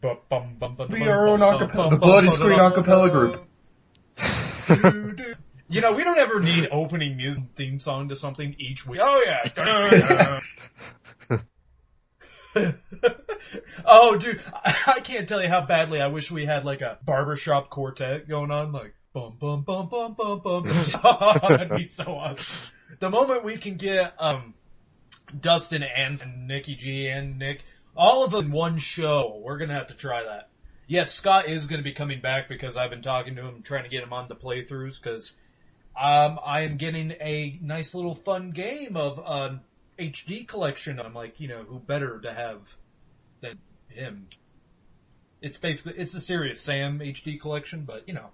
We are our own acapella, the Bloody Screen acapella group. You know, we don't ever need opening music theme song to something each week. Oh yeah. Oh dude, I can't tell you how badly I wish we had like a barbershop quartet going on, like bum bum bum bum bum bum. That'd be so awesome. The moment we can get Dustin and Nikki G and Nick, all of them in one show, we're gonna have to try that. Yes, Scott is gonna be coming back because I've been talking to him, trying to get him on the playthroughs, because I am getting a nice little fun game of HD collection. I'm like, you know, who better to have than him? It's basically, it's the Serious Sam HD collection, but you know,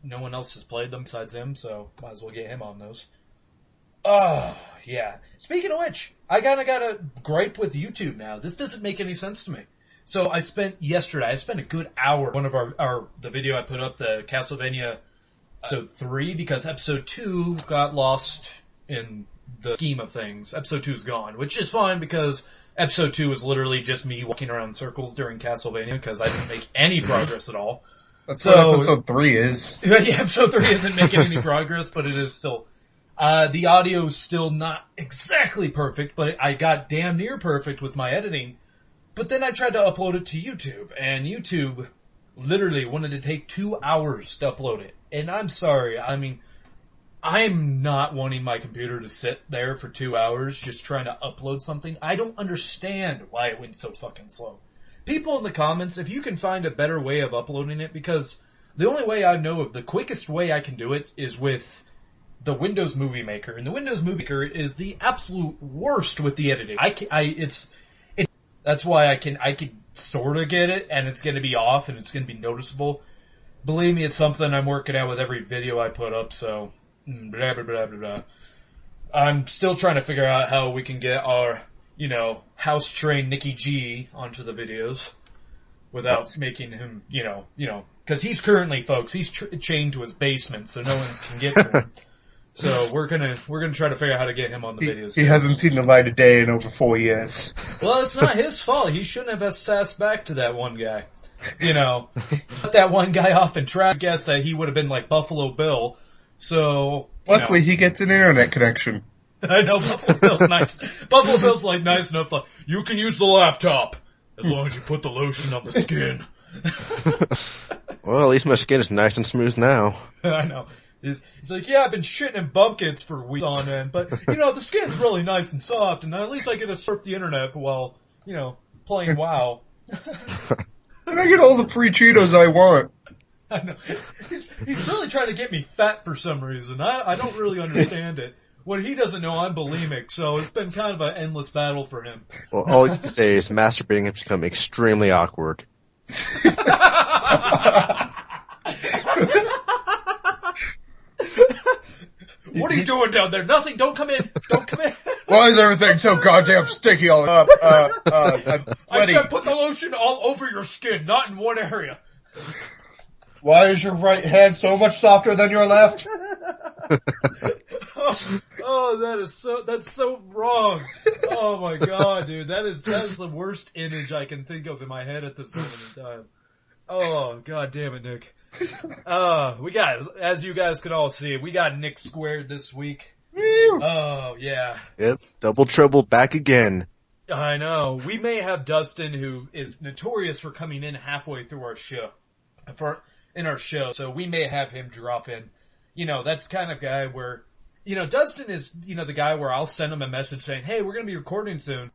no one else has played them besides him, so might as well get him on those. Oh, yeah. Speaking of which, I kinda got a gripe with YouTube now. This doesn't make any sense to me. So I spent a good hour, one of the video I put up, the Castlevania episode 3, because episode 2 got lost in the scheme of things. Episode 2 is gone, which is fine because episode 2 was literally just me walking around in circles during Castlevania because I didn't make any progress at all. That's what episode 3 is. Yeah, episode 3 isn't making any progress, but it is still... the audio's still not exactly perfect, but I got damn near perfect with my editing. But then I tried to upload it to YouTube, and YouTube literally wanted to take 2 hours to upload it. And I'm sorry, I mean, I'm not wanting my computer to sit there for 2 hours just trying to upload something. I don't understand why it went so fucking slow. People in the comments, if you can find a better way of uploading it, because the only way I know of, the quickest way I can do it is with the Windows Movie Maker. And the Windows Movie Maker is the absolute worst with the editing. That's why I can sort of get it, and it's going to be off, and it's going to be noticeable. Believe me, it's something I'm working out with every video I put up, so blah, blah, blah, blah, blah. I'm still trying to figure out how we can get our, you know, house-trained Nikki G onto the videos without making him, you know, because he's currently, folks, he's chained to his basement, so no one can get to him. So we're gonna try to figure out how to get him on the videos. He hasn't seen the light of day in over 4 years. Well, it's not his fault. He shouldn't have sassed back to that one guy. You know, let that one guy off and try to guess that he would have been like Buffalo Bill. So luckily he gets an internet connection. I know Buffalo Bill's nice. Buffalo Bill's like nice enough. Like, you can use the laptop as long as you put the lotion on the skin. Well, at least my skin is nice and smooth now. I know. He's like, yeah, I've been shitting in bumpkins for weeks on end, but, you know, the skin's really nice and soft, and at least I get to surf the internet while, you know, playing WoW. And I get all the free Cheetos I want. I know. He's really trying to get me fat for some reason. I don't really understand it. What he doesn't know, I'm bulimic, so it's been kind of an endless battle for him. Well, all you can say is masturbating has become extremely awkward. What are you doing down there? Nothing. Don't come in. Don't come in. Why is everything so goddamn sticky all up? I'm I said put the lotion all over your skin, not in one area. Why is your right hand so much softer than your left? That's so wrong. Oh my god, dude. That is the worst image I can think of in my head at this moment in time. Oh, god damn it, Nick. We got, as you guys can all see, we got Nick squared this week. Oh, yeah. Yep, double trouble back again. I know. We may have Dustin, who is notorious for coming in halfway through our show. So we may have him drop in. You know, that's kind of guy where, you know, Dustin is, you know, the guy where I'll send him a message saying, hey, we're going to be recording soon.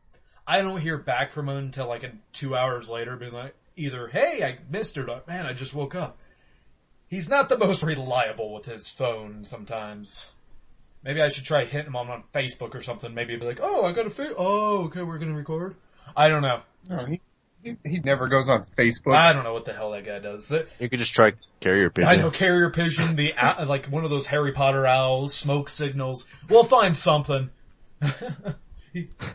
I don't hear back from him until like 2 hours later, being like, either, hey, I missed it, or, man, I just woke up. He's not the most reliable with his phone sometimes. Maybe I should try hitting him on Facebook or something. Maybe be like, oh, I got a oh, okay, we're going to record. I don't know. No, he never goes on Facebook. I don't know what the hell that guy does. You could just try carrier pigeon. I know carrier pigeon, like one of those Harry Potter owls, smoke signals. We'll find something.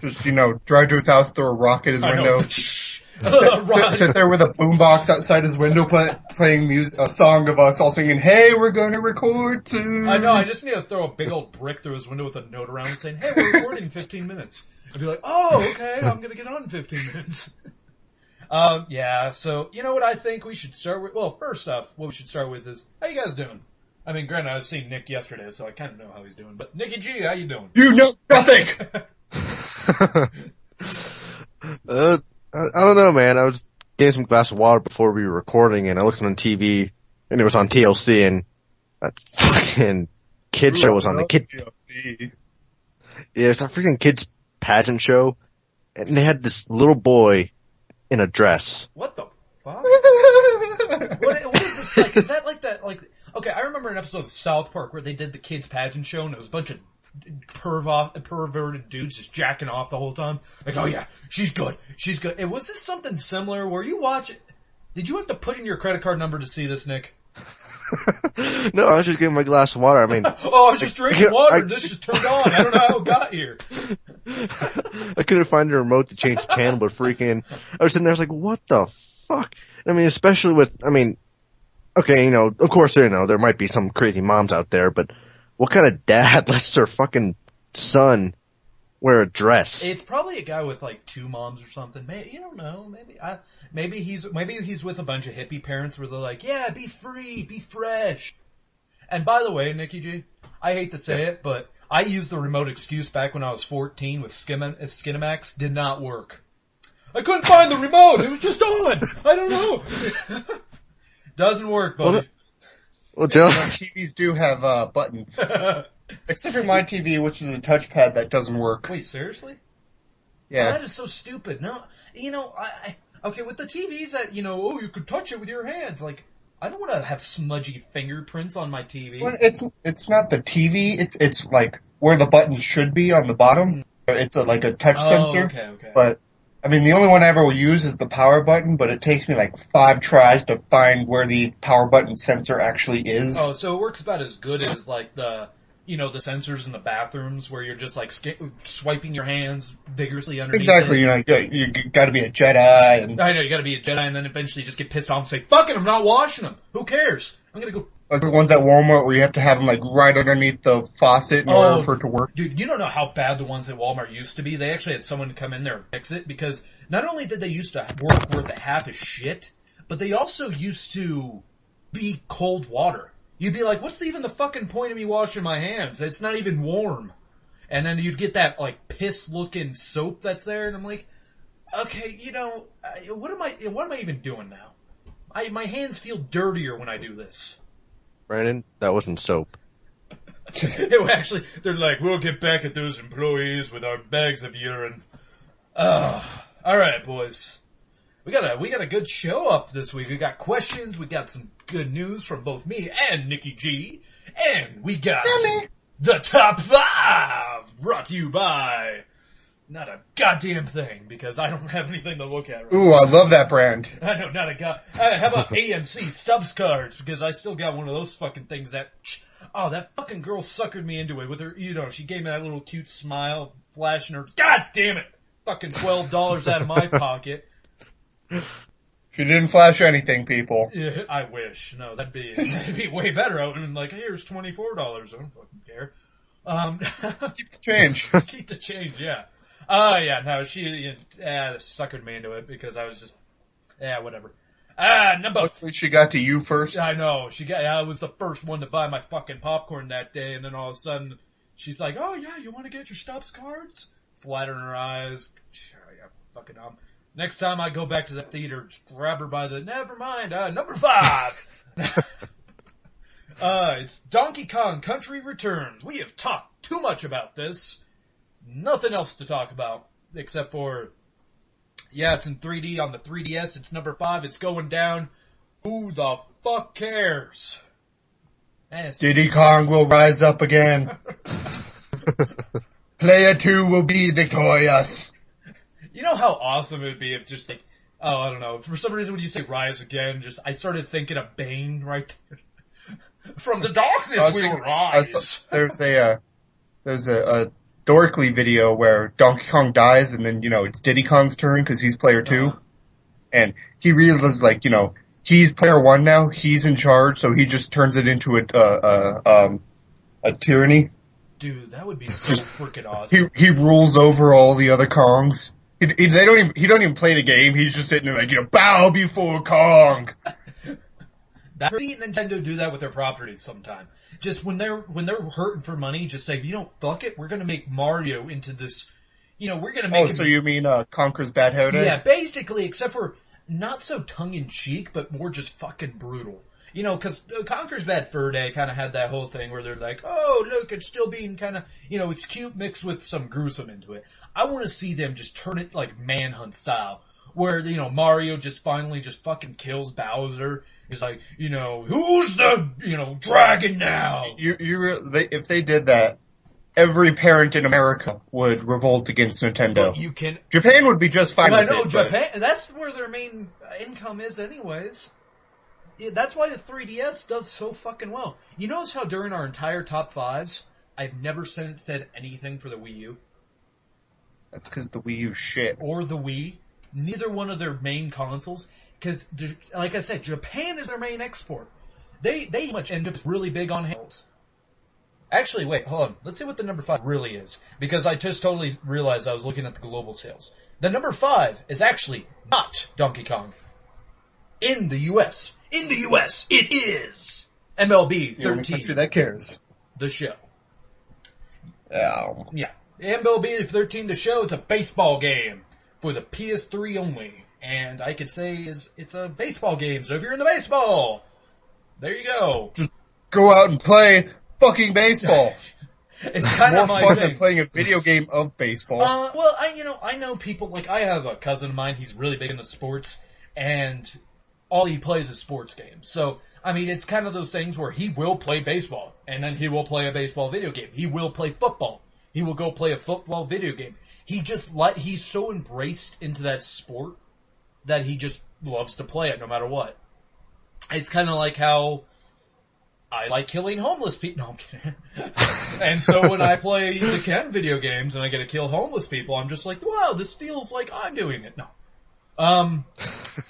Just, you know, drive to his house, throw a rock at his window. Sit there with a boombox outside his window playing a song of us all singing, hey, we're going to record soon. I know, I just need to throw a big old brick through his window with a note around it saying, hey, we're recording in 15 minutes. I'd be like, oh, okay, I'm going to get on in 15 minutes. Yeah, so, you know what I think we should start with? Well, first off, what we should start with is, how you guys doing? I mean, granted, I've seen Nick yesterday, so I kind of know how he's doing. But, Nicky G, how you doing? You know nothing! I don't know, man. I was getting some glass of water before we were recording, and I looked on TV, and it was on TLC, and that fucking kid show was on the kid. Yeah, it's that freaking kids pageant show, and they had this little boy in a dress. What the fuck? What is this like? Is that like that? Like, okay, I remember an episode of South Park where they did the kids pageant show, and it was a bunch of perverted dudes just jacking off the whole time. Like, oh yeah, she's good. Was this something similar? Were you watching? Did you have to put in your credit card number to see this, Nick? No, I was just getting my glass of water. I mean, oh, I was just drinking water. This just turned on. I don't know how it got here. I couldn't find the remote to change the channel, but freaking, I was sitting there, I was like, what the fuck? I mean, especially with, okay, you know, of course, you know, there might be some crazy moms out there, but what kind of dad lets their fucking son wear a dress? It's probably a guy with like two moms or something. Maybe, you don't know. Maybe he's with a bunch of hippie parents where they're like, yeah, be free, be fresh. And by the way, Nicky G, I hate to say it, but I used the remote excuse back when I was 14 with Skinamax. Did not work. I couldn't find the remote. It was just on. I don't know. Doesn't work, buddy. Well, Joe, TVs do have buttons. Except for my TV, which is a touchpad that doesn't work. Wait, seriously? Yeah. Oh, that is so stupid. No, you know, okay, with the TVs that, you know, oh, you could touch it with your hands. Like, I don't want to have smudgy fingerprints on my TV. Well, it's not the TV. It's like where the buttons should be on the bottom. It's like a touch sensor. Okay. But I mean, the only one I ever will use is the power button, but it takes me like 5 tries to find where the power button sensor actually is. Oh, so it works about as good as like the sensors in the bathrooms where you're just like swiping your hands vigorously underneath. Exactly, it. you gotta be a Jedi. And I know, you gotta be a Jedi and then eventually just get pissed off and say, fuck it, I'm not washing them. Who cares? I'm gonna go. Like the ones at Walmart where you have to have them like right underneath the faucet in order for it to work. Dude, you don't know how bad the ones at Walmart used to be. They actually had someone come in there and fix it because not only did they used to work worth a half of shit, but they also used to be cold water. You'd be like, what's even the fucking point of me washing my hands? It's not even warm. And then you'd get that like piss-looking soap that's there, and I'm like, okay, you know, what am I even doing now? My hands feel dirtier when I do this. Brandon, that wasn't soap. Actually, they're like, we'll get back at those employees with our bags of urine. All right, boys. We got a good show up this week. We got questions. We got some good news from both me and Nicky G. And we got the top 5 brought to you by not a goddamn thing because I don't have anything to look at right now. Ooh, I love that brand. I know, not a god. How about AMC Stubbs cards? Because I still got one of those fucking things that fucking girl suckered me into it with her, you know, she gave me that little cute smile, flashing her, god damn it, fucking $12 out of my pocket. She didn't flash anything, people. Yeah, I wish. No, that'd be way better. I would have been like, here's $24. I don't fucking care. Keep the change. Keep the change, yeah. Yeah, no, she suckered me into it because I was just, whatever. Hopefully she got to you first. I know. I was the first one to buy my fucking popcorn that day, and then all of a sudden, she's like, oh yeah, you want to get your Stubbs cards? Flatter in her eyes. Yeah, fucking next time I go back to the theater, just grab her by the, never mind, number 5! It's Donkey Kong Country Returns. We have talked too much about this. Nothing else to talk about, except for, yeah, it's in 3D on the 3DS, it's number 5, it's going down. Who the fuck cares? Diddy Kong will rise up again. Player 2 will be victorious. You know how awesome it would be if just like, oh, I don't know, for some reason when you say rise again, I started thinking of Bane right there. From the darkness we will rise. There's a Dorkly video where Donkey Kong dies and then, you know, it's Diddy Kong's turn because he's player 2. And he realizes, like, you know, he's player 1 now, he's in charge, so he just turns it into a tyranny. Dude, that would be so freaking awesome. He rules over all the other Kongs. He don't even play the game. He's just sitting there like, bow before Kong. I've seen Nintendo do that with their properties sometime. Just when they're hurting for money, just say, fuck it, we're gonna make Mario into this, we're gonna make. Oh, so you mean Conker's Bad Hair Day? Yeah, basically, except for not so tongue in cheek, but more just fucking brutal. Because Conker's Bad Fur Day kind of had that whole thing where they're like, oh, look, it's still being kind of, it's cute mixed with some gruesome into it. I want to see them just turn it like Manhunt style, where, Mario just finally just fucking kills Bowser. He's like, who's the, dragon now? If they did that, every parent in America would revolt against Nintendo. But Japan would be just fine with it. I know, Japan, that's where their main income is anyways. That's why the 3DS does so fucking well. You notice how during our entire top fives, I've never said anything for the Wii U? That's because the Wii U shit. Or the Wii. Neither one of their main consoles. Because, like I said, Japan is their main export. They much end up really big on handhelds. Actually, wait, hold on. Let's see what the number 5 really is. Because I just totally realized I was looking at the global sales. The number 5 is actually not Donkey Kong. In the U.S. In the U.S., it is MLB 13. The only country that cares. The show. Oh. Yeah. MLB 13, the show, is a baseball game for the PS3 only. And I could say it's a baseball game, so if you're into baseball, there you go. Just go out and play fucking baseball. It's kind of my more fun thing. than playing a video game of baseball. Well, I know people, like, I have a cousin of mine, he's really big into sports, and all he plays is sports games. So, it's kind of those things where he will play baseball, and then he will play a baseball video game. He will play football. He will go play a football video game. He's so embraced into that sport that he just loves to play it no matter what. It's kind of like how I like killing homeless people. No, I'm kidding. And so when I play the Ken video games and I get to kill homeless people, I'm just like, wow, this feels like I'm doing it. No.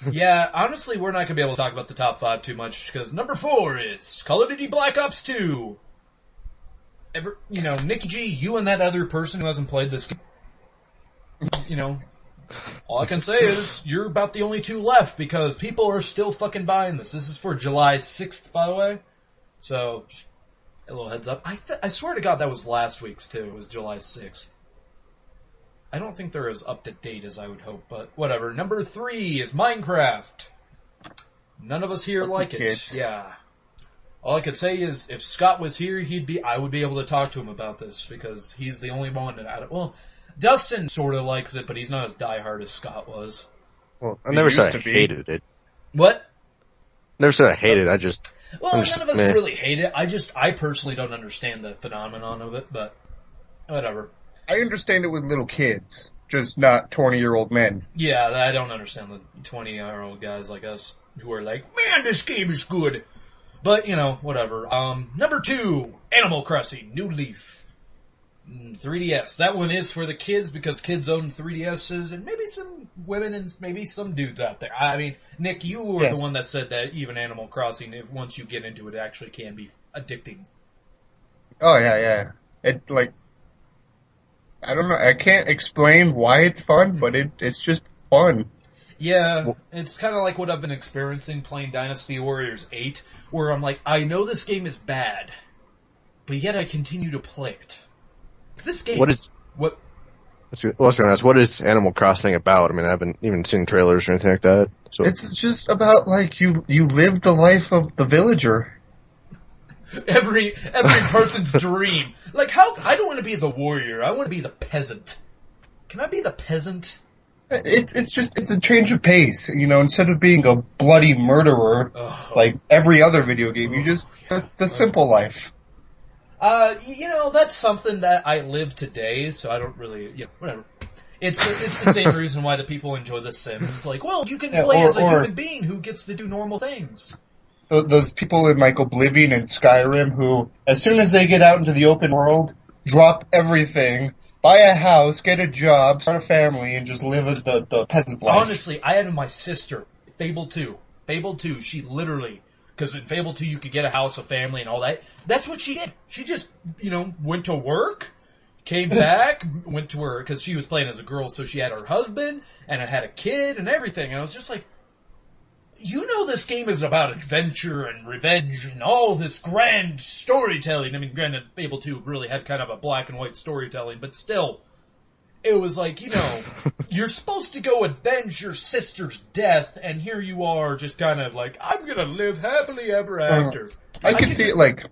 Yeah, honestly, we're not going to be able to talk about the top 5 too much, because number 4 is Call of Duty Black Ops 2. Nikki G, you and that other person who hasn't played this game, all I can say is you're about the only 2 left, because people are still fucking buying this. This is for July 6th, by the way. So, just a little heads up. I swear to God that was last week's too. It was July 6th. I don't think they're as up to date as I would hope, but whatever. Number 3 is Minecraft. None of us here like it. Kids. Yeah. All I could say is if Scott was here, I would be able to talk to him about this, because he's the only one well, Dustin sort of likes it, but he's not as diehard as Scott was. Well, I never said I used to be. hated it. What? Never said I hated it. Well, none of us really hate it. I personally don't understand the phenomenon of it, but whatever. I understand it with little kids, just not 20-year-old men. Yeah, I don't understand the 20-year-old guys like us who are like, man, this game is good. But, whatever. Number 2, Animal Crossing, New Leaf. 3DS. That one is for the kids, because kids own 3DSs, and maybe some women and maybe some dudes out there. Nick, you were the one that said that even Animal Crossing, once you get into it, actually can be addicting. Oh, yeah. I don't know, I can't explain why it's fun, but it's just fun. Yeah, it's kind of like what I've been experiencing playing Dynasty Warriors 8, where I'm like, I know this game is bad, but yet I continue to play it. This game... What? I was going to ask, what is Animal Crossing about? I haven't even seen trailers or anything like that. So it's just about, you live the life of the villager. Every person's dream. Like, I don't want to be the warrior. I want to be the peasant. Can I be the peasant? It's a change of pace. Instead of being a bloody murderer like every other video game, the simple life. That's something that I live today, so I don't really, whatever. It's the same reason why the people enjoy The Sims. Like, well, you can play as a human being who gets to do normal things. Those people in Oblivion and Skyrim who, as soon as they get out into the open world, drop everything, buy a house, get a job, start a family, and just live the peasant life. Honestly, I had my sister, Fable 2, she literally... Because in Fable 2, you could get a house, a family, and all that. That's what she did. She just, went to work, came back, went to her, because she was playing as a girl, so she had her husband, and had a kid, and everything. And I was just like, you know this game is about adventure and revenge and all this grand storytelling. I mean, granted, Fable 2 really had kind of a black and white storytelling, but still, it was like, you know, you're supposed to go avenge your sister's death, and here you are just kind of like, I'm gonna live happily ever after. I could see it, like,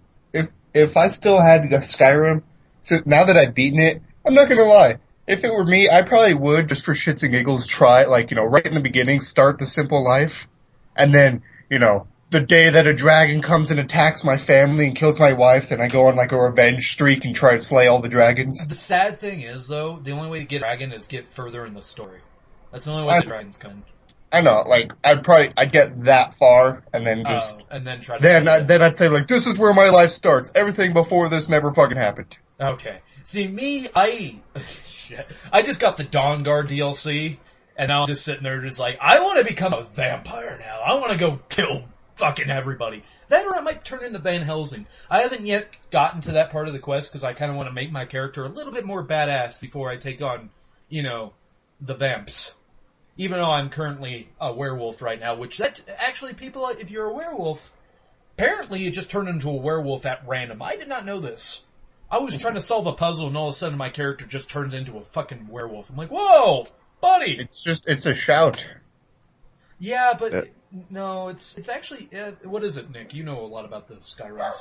if I still had Skyrim, so now that I've beaten it, I'm not gonna lie. If it were me, I probably would, just for shits and giggles, try, like, you know, right in the beginning, start the simple life, and then, you know, the day that a dragon comes and attacks my family and kills my wife, then I go on, like, a revenge streak and try to slay all the dragons. The sad thing is, though, the only way to get a dragon is get further in the story. That's the only way the dragons come. I know, like, I'd get that far, and then just... and then try to... Then I'd say, like, this is where my life starts. Everything before this never fucking happened. Okay. See, me, I just got the Dawnguard DLC, and I'm just sitting there just like, I want to become a vampire now. I want to go kill fucking everybody. That or I might turn into Van Helsing. I haven't yet gotten to that part of the quest, because I kind of want to make my character a little bit more badass before I take on, you know, the vamps. Even though I'm currently a werewolf right now, which that, actually, people, if you're a werewolf, apparently you just turn into a werewolf at random. I did not know this. I was trying to solve a puzzle, and all of a sudden my character just turns into a fucking werewolf. I'm like, whoa, buddy! It's a shout. Yeah, but no, it's actually, what is it, Nick? You know a lot about the Skyrim.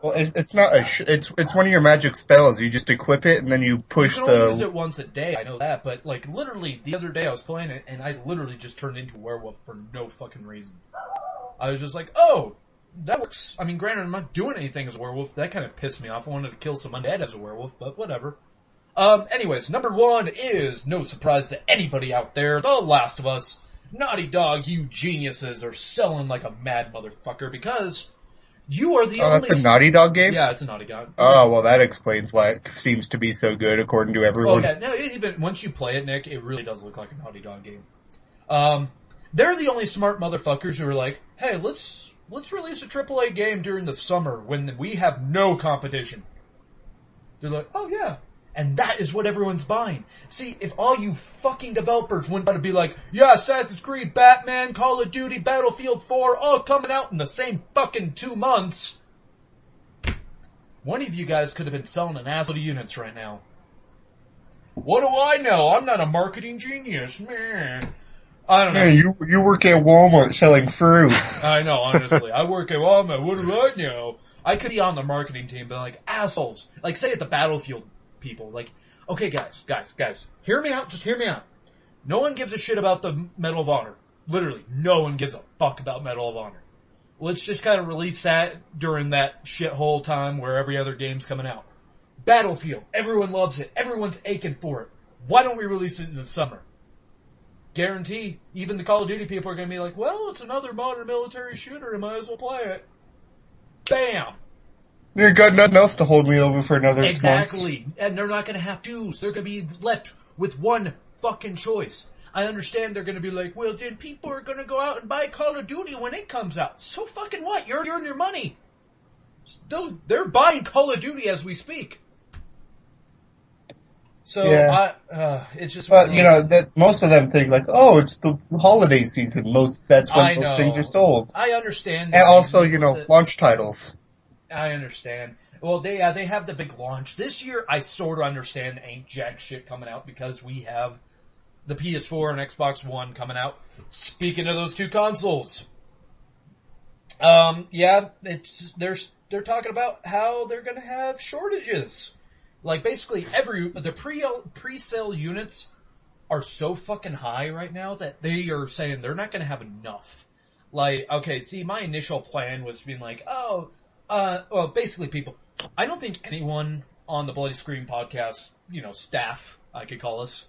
Well, it's not it's one of your magic spells. You just equip it, and then you push You can only use it once a day, I know that, but, like, literally, the other day I was playing it, and I literally just turned into a werewolf for no fucking reason. I was just like, oh, that works. I mean, granted, I'm not doing anything as a werewolf. That kind of pissed me off. I wanted to kill some undead as a werewolf, but whatever. Anyways, number 1 is, no surprise to anybody out there, The Last of Us. Naughty Dog, you geniuses are selling like a mad motherfucker, because you are the only... that's a Naughty Dog game? Yeah, it's a Naughty Dog. Oh, well, that explains why it seems to be so good, according to everyone. Oh, yeah, no, even once you play it, Nick, it really does look like a Naughty Dog game. They're the only smart motherfuckers who are like, hey, let's release a AAA game during the summer when we have no competition. They're like, oh yeah. And that is what everyone's buying. See, if all you fucking developers went to be like, yeah, Assassin's Creed, Batman, Call of Duty, Battlefield 4, all coming out in the same fucking 2 months, one of you guys could have been selling an assload of units right now. What do I know? I'm not a marketing genius, man. I don't know. Hey, you work at Walmart selling fruit. I know, honestly. I work at Walmart. What do I know? I could be on the marketing team, but like, assholes. Like, say at the Battlefield people. Like, okay, guys. Hear me out. Just hear me out. No one gives a shit about the Medal of Honor. Literally, no one gives a fuck about Medal of Honor. Let's just kind of release that during that shithole time where every other game's coming out. Battlefield. Everyone loves it. Everyone's aching for it. Why don't we release it in the summer? Guarantee, even the Call of Duty people are going to be like, well, it's another modern military shooter, I might as well play it. Bam! You got nothing else to hold me over for another Exactly. months. And they're not going to have choose. They're going to be left with one fucking choice. I understand they're going to be like, well, then people are going to go out and buy Call of Duty when it comes out. So fucking what? You're earning your money. Still, they're buying Call of Duty as we speak. So, Yeah. it's just... But, you know, that most of them think like, oh, it's the holiday season. That's I when know. those things are sold. I understand. And also, you know, launch titles. I understand. Well, they have the big launch. This year, I sort of understand ain't jack shit coming out because we have the PS4 and Xbox One coming out. Speaking of those two consoles. Yeah, they're talking about how they're going to have shortages. Like, basically, the pre-sale units are so fucking high right now that they are saying they're not going to have enough. Like, okay, see, my initial plan was being like, well, basically, people, I don't think anyone on the Bloody Screen podcast, you know, staff, I could call us.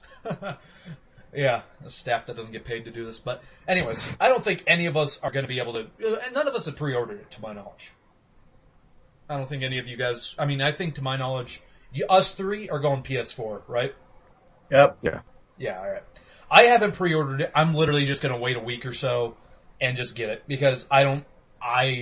Yeah, a staff that doesn't get paid to do this. But anyways, I don't think any of us are going to be able to, and none of us have pre-ordered it, to my knowledge. I don't think any of you guys, I mean, I think to my knowledge, us three are going PS4, right? Yep. Yeah. Yeah, alright. I haven't pre-ordered it. I'm literally just going to wait a week or so and just get it because I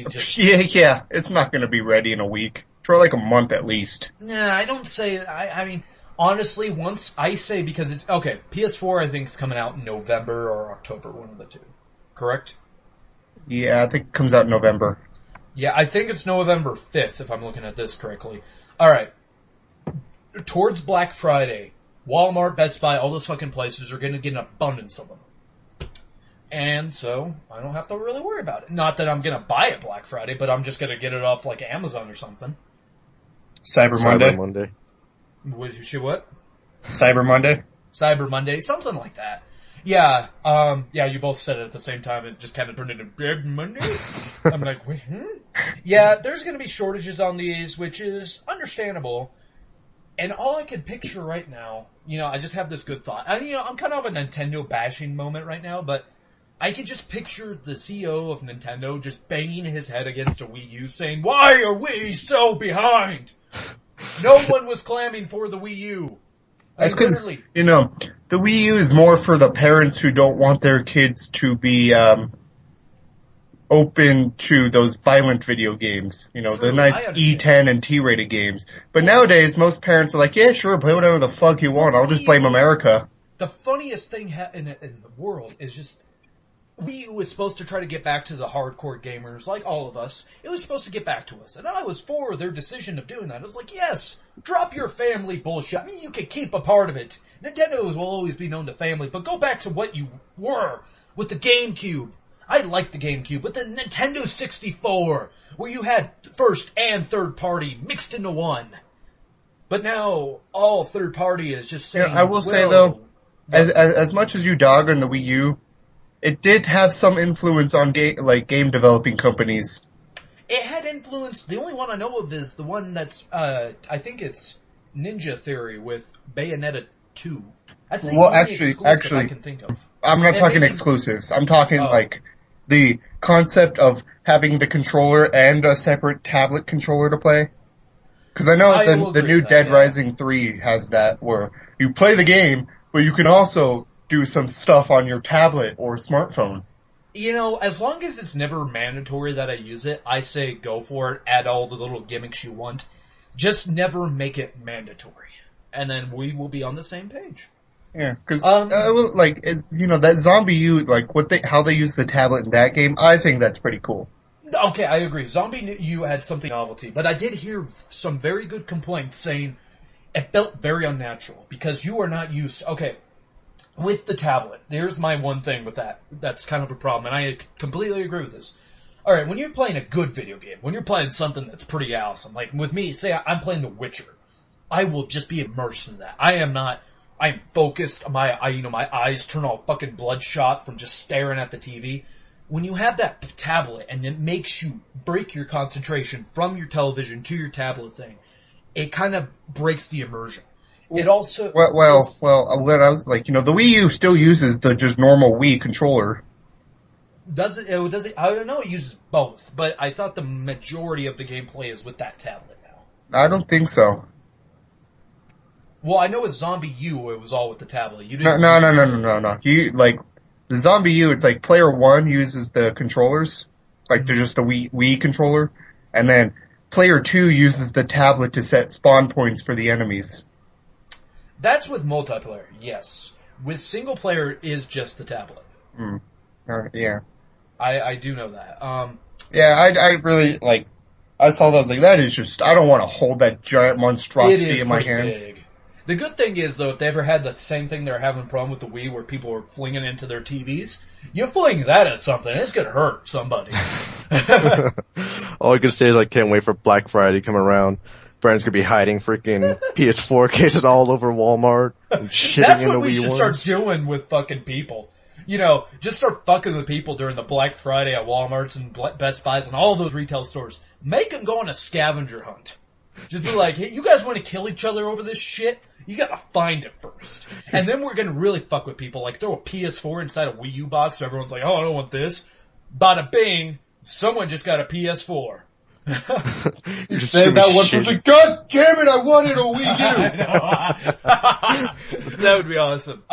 just... Yeah, it's not going to be ready in a week. for like a month at least. Nah, I don't say. I mean, honestly, once I say because it's okay. PS4, I think is coming out in November or October, one of the two. Correct? Yeah, I think it comes out in November. Yeah, I think it's November 5th, if I'm looking at this correctly. All right. Towards Black Friday, Walmart, Best Buy, all those fucking places are going to get an abundance of them. And so, I don't have to really worry about it. Not that I'm going to buy it Black Friday, but I'm just going to get it off like Amazon or something. Cyber Monday. What? Cyber Monday. Cyber Monday, something like that. Yeah, you both said it at the same time. It just kind of turned into Dead Monday. I'm like, wait, Yeah, there's going to be shortages on these, which is understandable. And all I can picture right now, I just have this good thought. I'm kind of a Nintendo bashing moment right now, but I can just picture the CEO of Nintendo just banging his head against a Wii U saying, "Why are we so behind? No one was clamming for the Wii U." That's because, the Wii U is more for the parents who don't want their kids to be open to those violent video games. The nice E10 and T-rated games. But nowadays, most parents are like, yeah, sure, play whatever the fuck you want. I'll just blame America. The funniest thing in the world is just Wii U was supposed to try to get back to the hardcore gamers, like all of us. It was supposed to get back to us. And I was for their decision of doing that. I was like, yes, drop your family bullshit. I mean, you can keep a part of it. Nintendo will always be known to family, but go back to what you were with the GameCube. I liked the GameCube, with the Nintendo 64, where you had first and third party mixed into one. But now, all third party is just saying, I will say, though, as much as you dog on the Wii U, it did have some influence on game developing companies. It had influence. The only one I know of is the one that's, I think it's Ninja Theory with Bayonetta 2. That's the only exclusive I can think of. I'm not talking exclusives. I'm talking the concept of having the controller and a separate tablet controller to play. Because I know the new Dead Rising 3 has that, where you play the game, but you can also do some stuff on your tablet or smartphone. As long as it's never mandatory that I use it, I say go for it, add all the little gimmicks you want. Just never make it mandatory. And then we will be on the same page. Yeah, because, that Zombie U, how they use the tablet in that game, I think that's pretty cool. Okay, I agree. Zombie U had something novelty, but I did hear some very good complaints saying it felt very unnatural, because you are not used... Okay, with the tablet, there's my one thing with that. That's kind of a problem, and I completely agree with this. Alright, when you're playing a good video game, when you're playing something that's pretty awesome, like with me, say I'm playing The Witcher, I will just be immersed in that. I'm focused, my eyes turn all fucking bloodshot from just staring at the TV. When you have that tablet and it makes you break your concentration from your television to your tablet thing, it kind of breaks the immersion. It also... what I was like, the Wii U still uses the just normal Wii controller. Does it? I don't know, it uses both, but I thought the majority of the gameplay is with that tablet now. I don't think so. Well, I know with Zombie U, it was all with the tablet. You didn't. No. The Zombie U, it's like player 1 uses the controllers, they're just the Wii controller, and then player 2 uses the tablet to set spawn points for the enemies. That's with multiplayer, yes. With single player is just the tablet. Yeah. I do know that. I really, I saw those, that is just, I don't want to hold that giant monstrosity in my hands. Big. The good thing is, though, if they ever had the same thing they're having a problem with the Wii, where people were flinging it into their TVs, you fling that at something, it's gonna hurt somebody. All I can say is can't wait for Black Friday to come around. Brian's gonna be hiding freaking PS4 cases all over Walmart and shitting That's in the Wii what we should start doing with fucking people. Just start fucking with people during the Black Friday at Walmarts and Best Buys and all those retail stores. Make them go on a scavenger hunt. Just be like, hey, you guys want to kill each other over this shit? You gotta find it first. And then we're gonna really fuck with people. Throw a PS4 inside a Wii U box so everyone's like, oh, I don't want this. Bada bing, someone just got a PS4. You said that one person, God damn it, I wanted a Wii U! That would be awesome.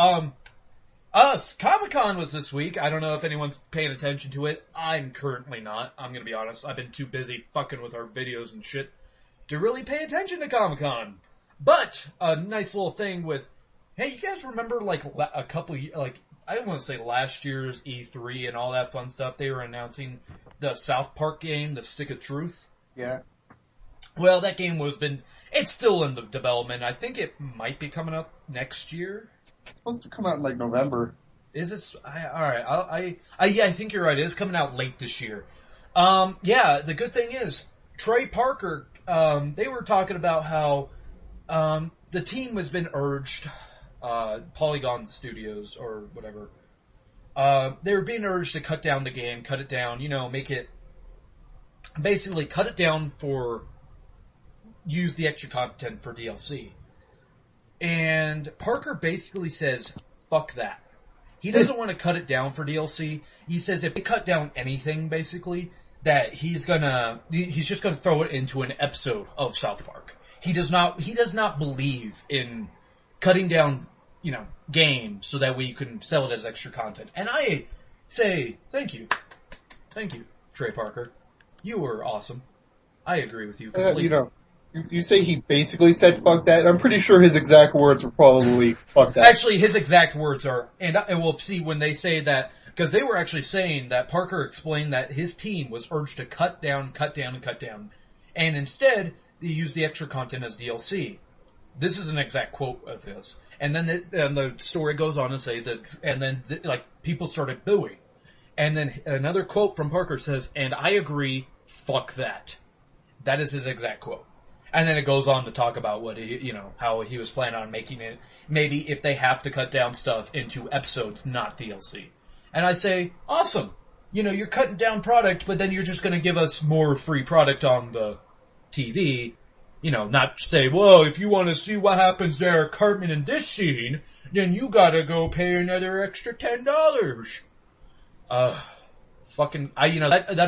Comic-Con was this week. I don't know if anyone's paying attention to it. I'm currently not. I'm gonna be honest. I've been too busy fucking with our videos and shit. to really pay attention to Comic-Con. But a nice little thing with, hey, you guys remember like a couple, like I want to say last year's E3 and all that fun stuff? They were announcing the South Park game, The Stick of Truth. Yeah. Well, that game it's still in the development. I think it might be coming up next year. It's supposed to come out in like November. Is this? Alright, yeah, I think you're right. It is coming out late this year. Yeah, the good thing is, Trey Parker, they were talking about how, the team has been urged, Polygon Studios or whatever, they were being urged to cut down the game, cut it down, make it, basically cut it down use the extra content for DLC. And Parker basically says, fuck that. He doesn't want to cut it down for DLC. He says if they cut down anything, basically, that he's just gonna throw it into an episode of South Park. He does not believe in cutting down, games so that we can sell it as extra content. And I say, thank you, Trey Parker. You were awesome. I agree with you completely. You say he basically said fuck that. I'm pretty sure his exact words were probably fuck that. Actually, his exact words are, and we'll see when they say that, because they were actually saying that Parker explained that his team was urged to cut down, and instead they used the extra content as DLC. This is an exact quote of his. And then the story goes on to say that, and then people started booing. And then another quote from Parker says, and I agree, fuck that. That is his exact quote. And then it goes on to talk about what how he was planning on making it, maybe if they have to cut down stuff into episodes, not DLC. And I say, awesome. You're cutting down product, but then you're just going to give us more free product on the TV. Not say, well, if you want to see what happens to Eric Cartman in this scene, then you gotta go pay another extra $10. That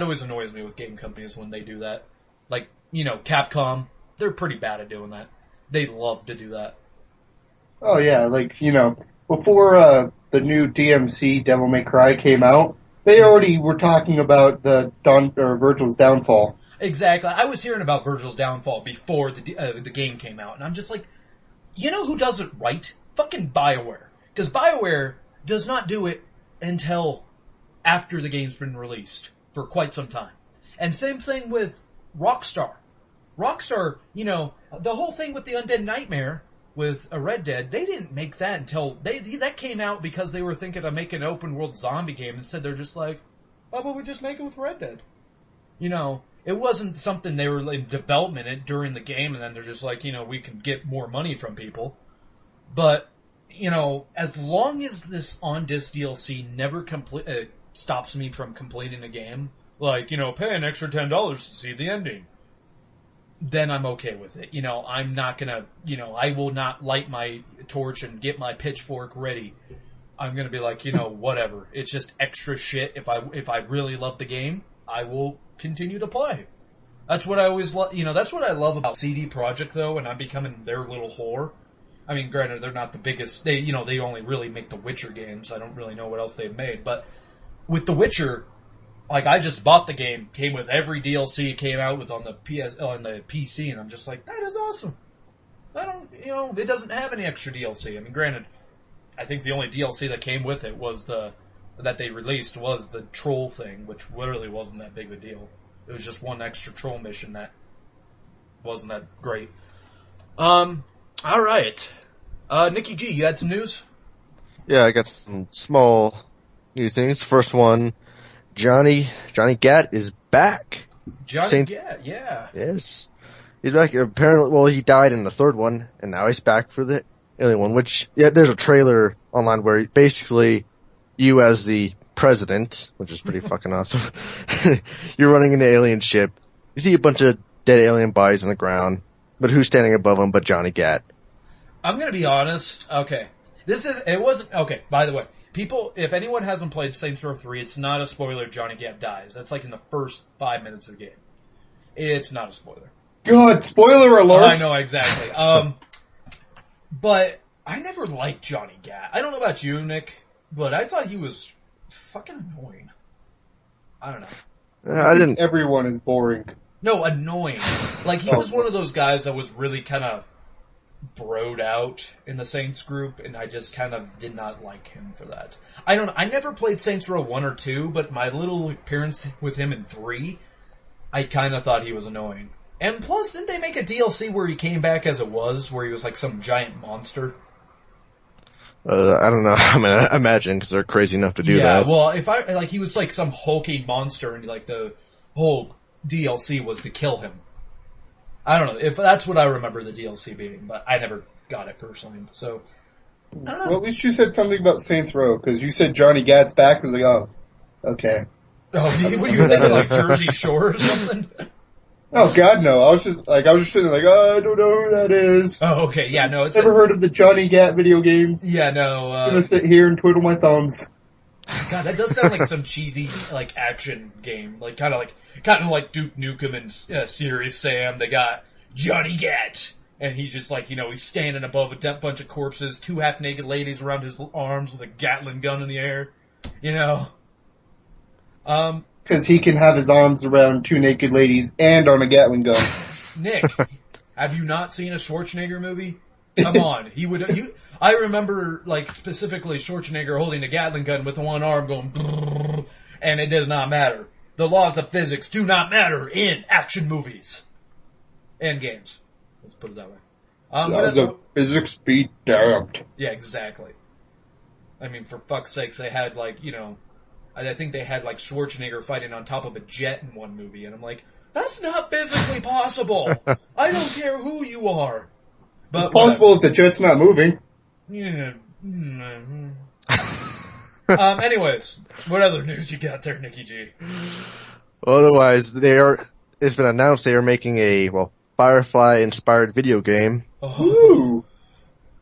always annoys me with game companies when they do that. Like, Capcom. They're pretty bad at doing that. They love to do that. Oh yeah, before the new DMC Devil May Cry came out, they already were talking about Virgil's downfall. Exactly. I was hearing about Virgil's downfall before the game came out, and I'm just like, who does it right? Fucking BioWare. Because BioWare does not do it until after the game's been released for quite some time. And same thing with Rockstar. Rockstar, the whole thing with the Undead Nightmare with a Red Dead, they didn't make that until that came out because they were thinking of making an open world zombie game. Instead, they're just like, why would we just make it with Red Dead? It wasn't something they were in development during the game, and then they're just like, we can get more money from people. But, as long as this on-disc DLC never stops me from completing a game, like, pay an extra $10 to see the ending, then I'm okay with it. I'm not gonna, I will not light my torch and get my pitchfork ready. I'm gonna be like, whatever. It's just extra shit. If I really love the game, I will continue to play. That's what I always love. That's what I love about CD Projekt though, and I'm becoming their little whore. I mean, granted, they're not the biggest. They only really make the Witcher games. I don't really know what else they've made, but with the Witcher. I just bought the game, came with every DLC it came out with on the PC, and I'm just like, that is awesome. It doesn't have any extra DLC. I mean, granted, I think the only DLC that came with it that they released was the troll thing, which really wasn't that big of a deal. It was just one extra troll mission that wasn't that great. Alright. Nikki G, you had some news? Yeah, I got some small new things. First one, Johnny Gat is back. Johnny Gat, yeah. Yes. He's back. Apparently, he died in the third one, and now he's back for the alien one, which, there's a trailer online where basically you as the president, which is pretty fucking awesome, you're running an alien ship. You see a bunch of dead alien bodies on the ground, but who's standing above them but Johnny Gat? I'm gonna be honest. Okay. Okay, by the way. People, if anyone hasn't played Saints Row 3, it's not a spoiler Johnny Gat dies. That's in the first 5 minutes of the game. It's not a spoiler. God, spoiler alert! I know, exactly. But I never liked Johnny Gat. I don't know about you, Nick, but I thought he was fucking annoying. I don't know. I didn't. Everyone is boring. No, annoying. Like, he was one of those guys that was really kind of broed out in the Saints group, and I just kind of did not like him for that. I never played Saints Row 1 or 2, but my little appearance with him in 3, I kind of thought he was annoying. And plus, didn't they make a DLC where he came back as it was, where he was like some giant monster? I don't know. I mean, I imagine, because they're crazy enough to do that. Yeah, well, he was like some hulking monster, and like the whole DLC was to kill him. I don't know if that's what I remember the DLC being, but I never got it personally. So, I don't know. Well, at least you said something about Saints Row, because you said Johnny Gat's back. I was like, oh, okay. Oh, what do you think of like Jersey Shore or something? Oh God, no! I was just sitting like, oh, I don't know who that is. Oh, okay, yeah, no, it's never heard of the Johnny Gat video games. Yeah, no. I'm gonna sit here and twiddle my thumbs. God, that does sound like some cheesy like action game, like kind of like Duke Nukem and Serious Sam. They got Johnny Gat, and he's just like he's standing above a bunch of corpses, 2 half-naked ladies around his arms with a Gatling gun in the air, Because he can have his arms around 2 naked ladies and on a Gatling gun. Nick, have you not seen a Schwarzenegger movie? Come on, he would. I remember like specifically Schwarzenegger holding a Gatling gun with one arm going, and it does not matter. The laws of physics do not matter in action movies and games. Let's put it that way. Laws of physics be damned. Yeah, exactly. I mean, for fuck's sakes, they had like I think they had like Schwarzenegger fighting on top of a jet in one movie, and I'm like, that's not physically possible. I don't care who you are. But it's possible if the jet's not moving. Yeah. Anyways, what other news you got there, Nikki G? Otherwise, it's been announced they are making a Firefly-inspired video game. Oh. Ooh.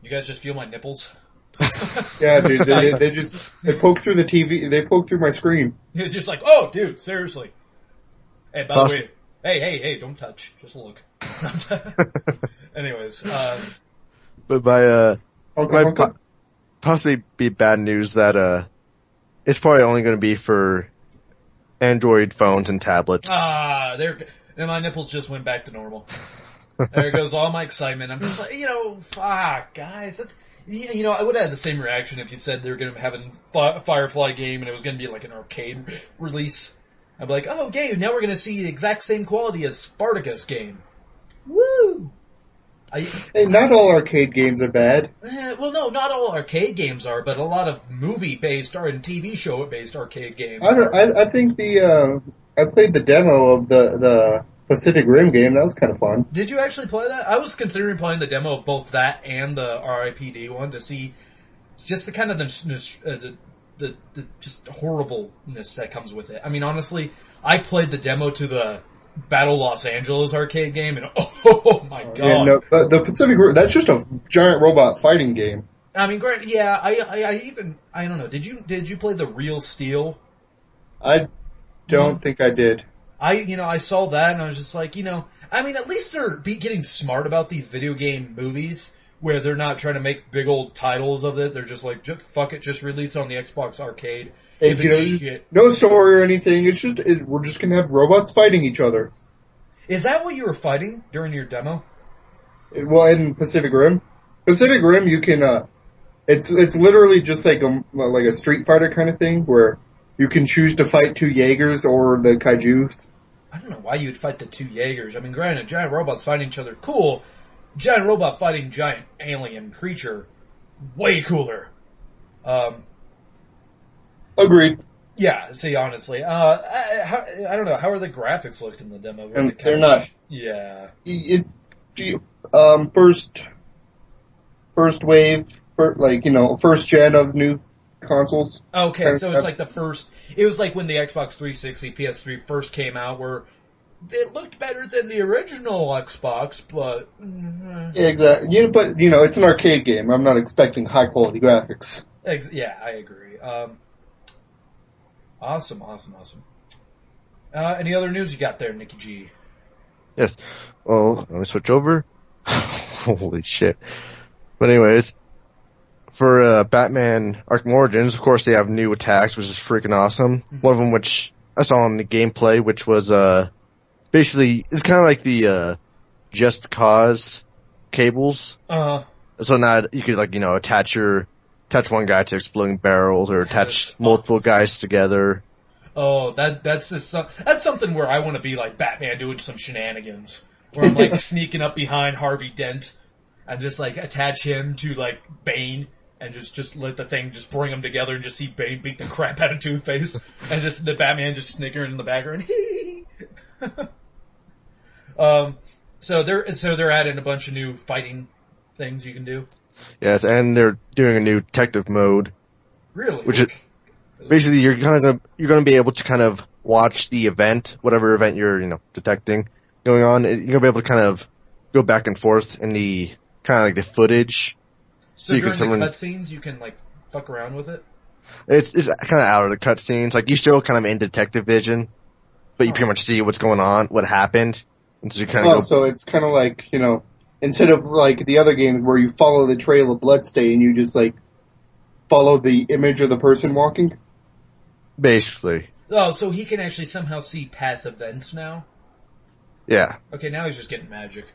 You guys just feel my nipples? Yeah, dude, they poke through the TV, they poke through my screen. It's just like, oh, dude, seriously. Hey, by the way, hey, don't touch, just look. Anyways, but might possibly be bad news that it's probably only going to be for Android phones and tablets. Then my nipples just went back to normal. There goes all my excitement. I'm just like, fuck, guys, that's. I would have had the same reaction if you said they were going to have a Firefly game and it was going to be like an arcade release. I'd be like, oh, okay, now we're going to see the exact same quality as Spartacus game. Woo! Hey, not all arcade games are bad. Well, no, not all arcade games are, but a lot of movie-based and TV show-based arcade games. I think I played the demo of the Pacific Rim game. That was kind of fun. Did you actually play that? I was considering playing the demo of both that and the RIPD one to see just the kind of the just horribleness that comes with it. I mean, honestly, I played the demo to the Battle Los Angeles arcade game, and oh my god! Yeah, no, the Pacific Rim, that's just a giant robot fighting game. I mean, granted, yeah, I don't know. Did you play the Real Steel? I don't think I did. I saw that and I was just like, I mean, at least they're getting smart about these video game movies where they're not trying to make big old titles of it. They're just like, fuck it, just release it on the Xbox Arcade. Shit. No story or anything. We're just gonna have robots fighting each other. Is that what you were fighting during your demo? Well, in Pacific Rim, you can. It's literally just like a Street Fighter kind of thing where you can choose to fight 2 Jaegers or the Kaijus. I don't know why you'd fight the 2 Jaegers. I mean, granted, giant robots fighting each other, cool. Giant robot fighting giant alien creature, way cooler. Agreed. Yeah, see, honestly. I don't know, how are the graphics looked in the demo? They're not. Yeah. It's, first wave, first gen of new consoles. Okay, so it's like it was like when the Xbox 360, PS3 first came out, where it looked better than the original Xbox, but... Yeah, exactly. But, it's an arcade game. I'm not expecting high-quality graphics. Yeah, I agree. Awesome. Any other news you got there, Nikki G? Yes. Well, let me switch over. Holy shit. But anyways, for Batman Arkham Origins, of course, they have new attacks, which is freaking awesome. Mm-hmm. One of them, which I saw in the gameplay, which was basically, it's kind of like the Just Cause cables. So now you could attach one guy to exploding barrels or attach multiple guys together. Oh, that's something where I want to be like Batman doing some shenanigans. Where I'm like sneaking up behind Harvey Dent and just like attach him to like Bane and just let the thing just bring them together and just see Bane beat the crap out of Two-Face and just the Batman just snickering in the background. So they're adding a bunch of new fighting things you can do. Yes, and they're doing a new detective mode. Really? Which is basically you're gonna be able to kind of watch the event, whatever event you're detecting going on. You're gonna be able to kind of go back and forth in the kind of like the footage. So during the cutscenes, you can like fuck around with it. It's kind of out of the cutscenes. Like you still kind of in detective vision, but you pretty much see what's going on, what happened, and so you kind of so it's kind of like instead of like the other games where you follow the trail of bloodstain, you just like follow the image of the person walking. Basically. Oh, so he can actually somehow see past events now? Yeah. Okay, now he's just getting magic.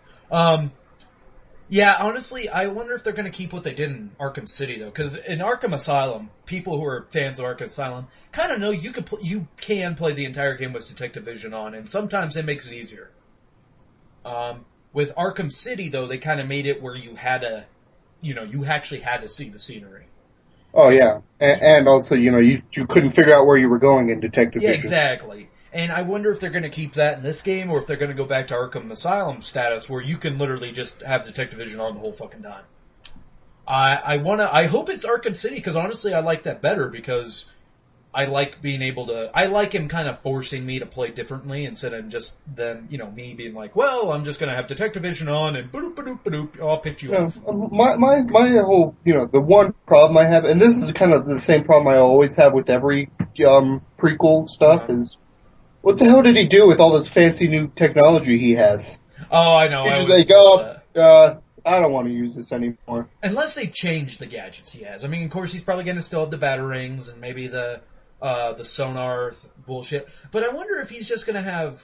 Yeah, honestly, I wonder if they're going to keep what they did in Arkham City, though, because in Arkham Asylum, people who are fans of Arkham Asylum kind of know you can play the entire game with Detective Vision on, and sometimes it makes it easier. With Arkham City, though, they kind of made it where you had to, you actually had to see the scenery. Oh, yeah. And also, you couldn't figure out where you were going in Detective Vision. Yeah, exactly. And I wonder if they're going to keep that in this game, or if they're going to go back to Arkham Asylum status, where you can literally just have Detective Vision on the whole fucking time. I hope it's Arkham City, because honestly I like that better, because I like being able to, I like him kind of forcing me to play differently, instead of just them, me being like, well, I'm just going to have Detective Vision on, and ba-doop, I'll pick you up. My whole, the one problem I have, and this is kind of the same problem I always have with every prequel stuff, is what the hell did he do with all this fancy new technology he has? Oh, I know. He's just like, I don't want to use this anymore. Unless they change the gadgets he has. I mean, of course, he's probably going to still have the batarangs and maybe the sonar bullshit. But I wonder if he's just going to have,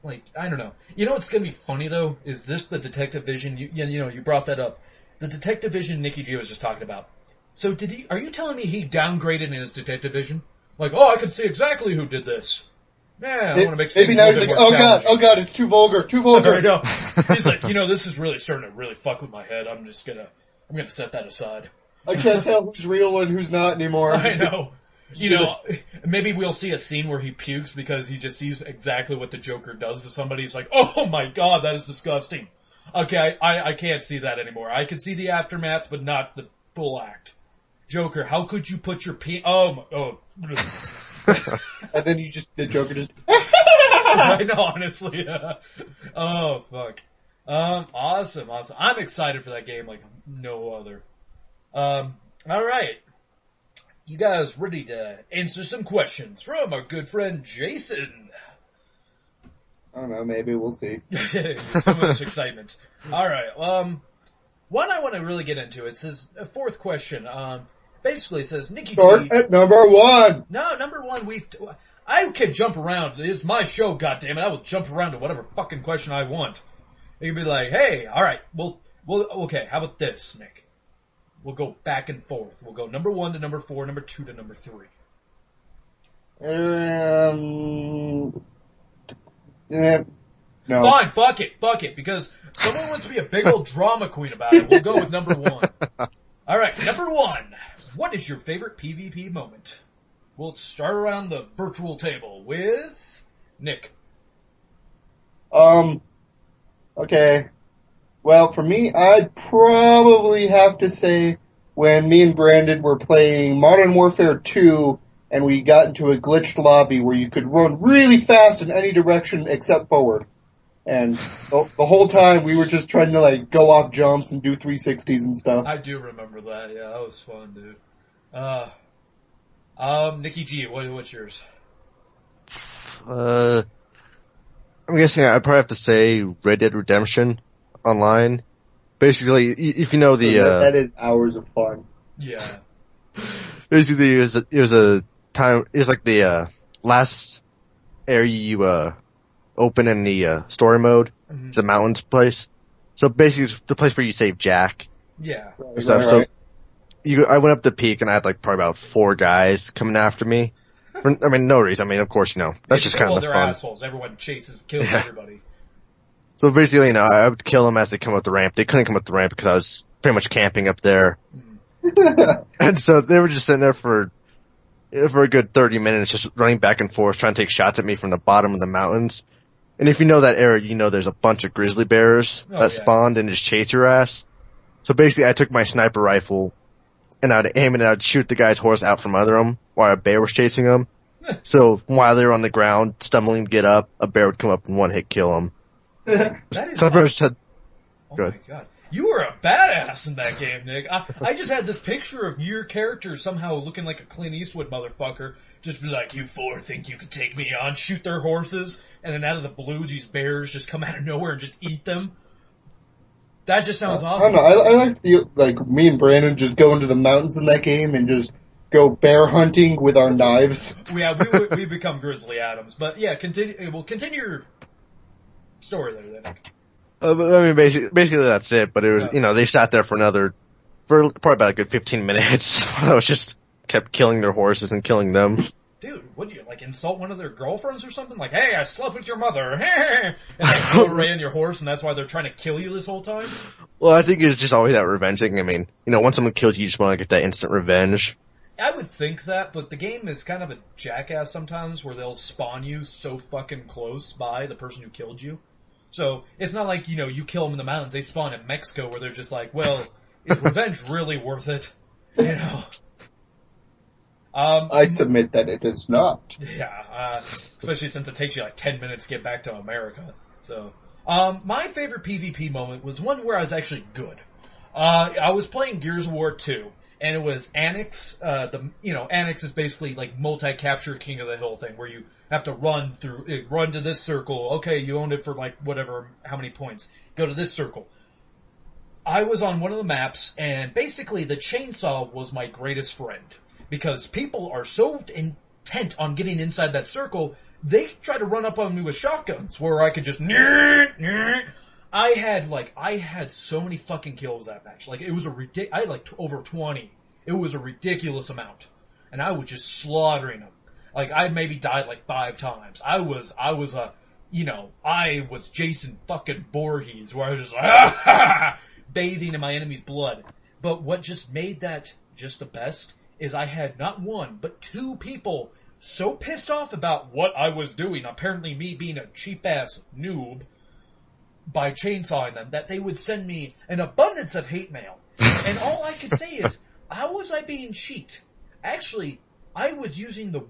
like, I don't know. You know what's going to be funny, though? Is this the Detective Vision? You brought that up. The Detective Vision Nikki G was just talking about. So are you telling me he downgraded in his Detective Vision? Like, I can see exactly who did this. Yeah, I want to make maybe now he's like, oh god, it's too vulgar. I know. He's like, this is really starting to really fuck with my head. I'm gonna set that aside. I can't tell who's real and who's not anymore. I know. Maybe we'll see a scene where he pukes because he just sees exactly what the Joker does to somebody. He's like, oh my god, that is disgusting. Okay, I can't see that anymore. I can see the aftermath, but not the full act. Joker, how could you put your and then the Joker just... I know, honestly. Oh, fuck. Awesome. I'm excited for that game like no other. Alright. You guys ready to answer some questions from our good friend Jason? I don't know, maybe, we'll see. So much excitement. Alright, one I want to really get into, it says, fourth question, basically it says, Nikki Start G. at number one. No, number one, I can jump around. It's my show, goddammit. I will jump around to whatever fucking question I want. You can be like, hey, alright, okay, how about this, Nick? We'll go back and forth. We'll go number 1 to number 4, number 2 to number 3. Yeah, no. Fine, fuck it, because someone wants to be a big old drama queen about it. We'll go with number 1. Alright, number 1. What is your favorite PvP moment? We'll start around the virtual table with Nick. Okay. Well, for me, I'd probably have to say when me and Brandon were playing Modern Warfare 2 and we got into a glitched lobby where you could run really fast in any direction except forward. And the whole time we were just trying to like go off jumps and do 360s and stuff. I do remember that. Yeah, that was fun, dude. Nikki G, what's yours? I'm guessing I'd probably have to say Red Dead Redemption Online. Basically, if you know that is hours of fun. Yeah. Basically, it was a time. It was like the last area you open in the story mode. Mhm. It's a mountains place. So basically, it's the place where you save Jack Yeah. and stuff. Right, So right. I went up the peak and I had like probably about 4 guys coming after me. I mean, no reason. I mean, of course, that's just kind of they're fun. assholes. Everyone kills Yeah. everybody. So basically, I would kill them as they come up the ramp. They couldn't come up the ramp because I was pretty much camping up there. And so they were just sitting there for a good 30 minutes, just running back and forth, trying to take shots at me from the bottom of the mountains. And if you know that area, there's a bunch of grizzly bears that spawned and just chase your ass. So basically, I took my sniper rifle and I'd aim it and I'd shoot the guy's horse out from under him while a bear was chasing him. So while they were on the ground, stumbling to get up, a bear would come up and one hit kill him. That is So Oh Good. my god. You were a badass in that game, Nick. I just had this picture of your character somehow looking like a Clint Eastwood motherfucker. Just be like, you 4 think you could take me on, shoot their horses, and then out of the blue, these bears just come out of nowhere and just eat them. That just sounds awesome. I don't know. I like me and Brandon just go into the mountains in that game and just go bear hunting with our knives. Yeah, we become Grizzly Adams. But yeah, continue your story there, Nick. But, I mean, basically that's it. But it was, they sat there for probably about a good 15 minutes. I was just kept killing their horses and killing them. Dude, would you, insult one of their girlfriends or something? Like, hey, I slept with your mother. And go ran your horse, and that's why they're trying to kill you this whole time? Well, I think it's just always that revenge thing. I mean, once someone kills you, you just want to get that instant revenge. I would think that, but the game is kind of a jackass sometimes where they'll spawn you so fucking close by the person who killed you. So, it's not like, you kill them in the mountains. They spawn in Mexico where they're just like, well, is revenge really worth it? I submit that it is not. Yeah, especially since it takes you 10 minutes to get back to America. So, my favorite PvP moment was one where I was actually good. I was playing Gears of War 2, and it was Annex. Annex is basically multi-capture King of the Hill thing, where you have to run to this circle. Okay, you owned it for how many points. Go to this circle. I was on one of the maps, and basically the chainsaw was my greatest friend. Because people are so intent on getting inside that circle, they try to run up on me with shotguns, where I could just I had so many fucking kills that match. It was I had over 20. It was a ridiculous amount. And I was just slaughtering them. I maybe died 5 times. I was Jason fucking Voorhees, where I was just bathing in my enemy's blood. But what just made that just the best is I had not 1, but 2 people so pissed off about what I was doing, apparently me being a cheap-ass noob, by chainsawing them, that they would send me an abundance of hate mail. And all I could say is, how was I being cheat? Actually, I was using the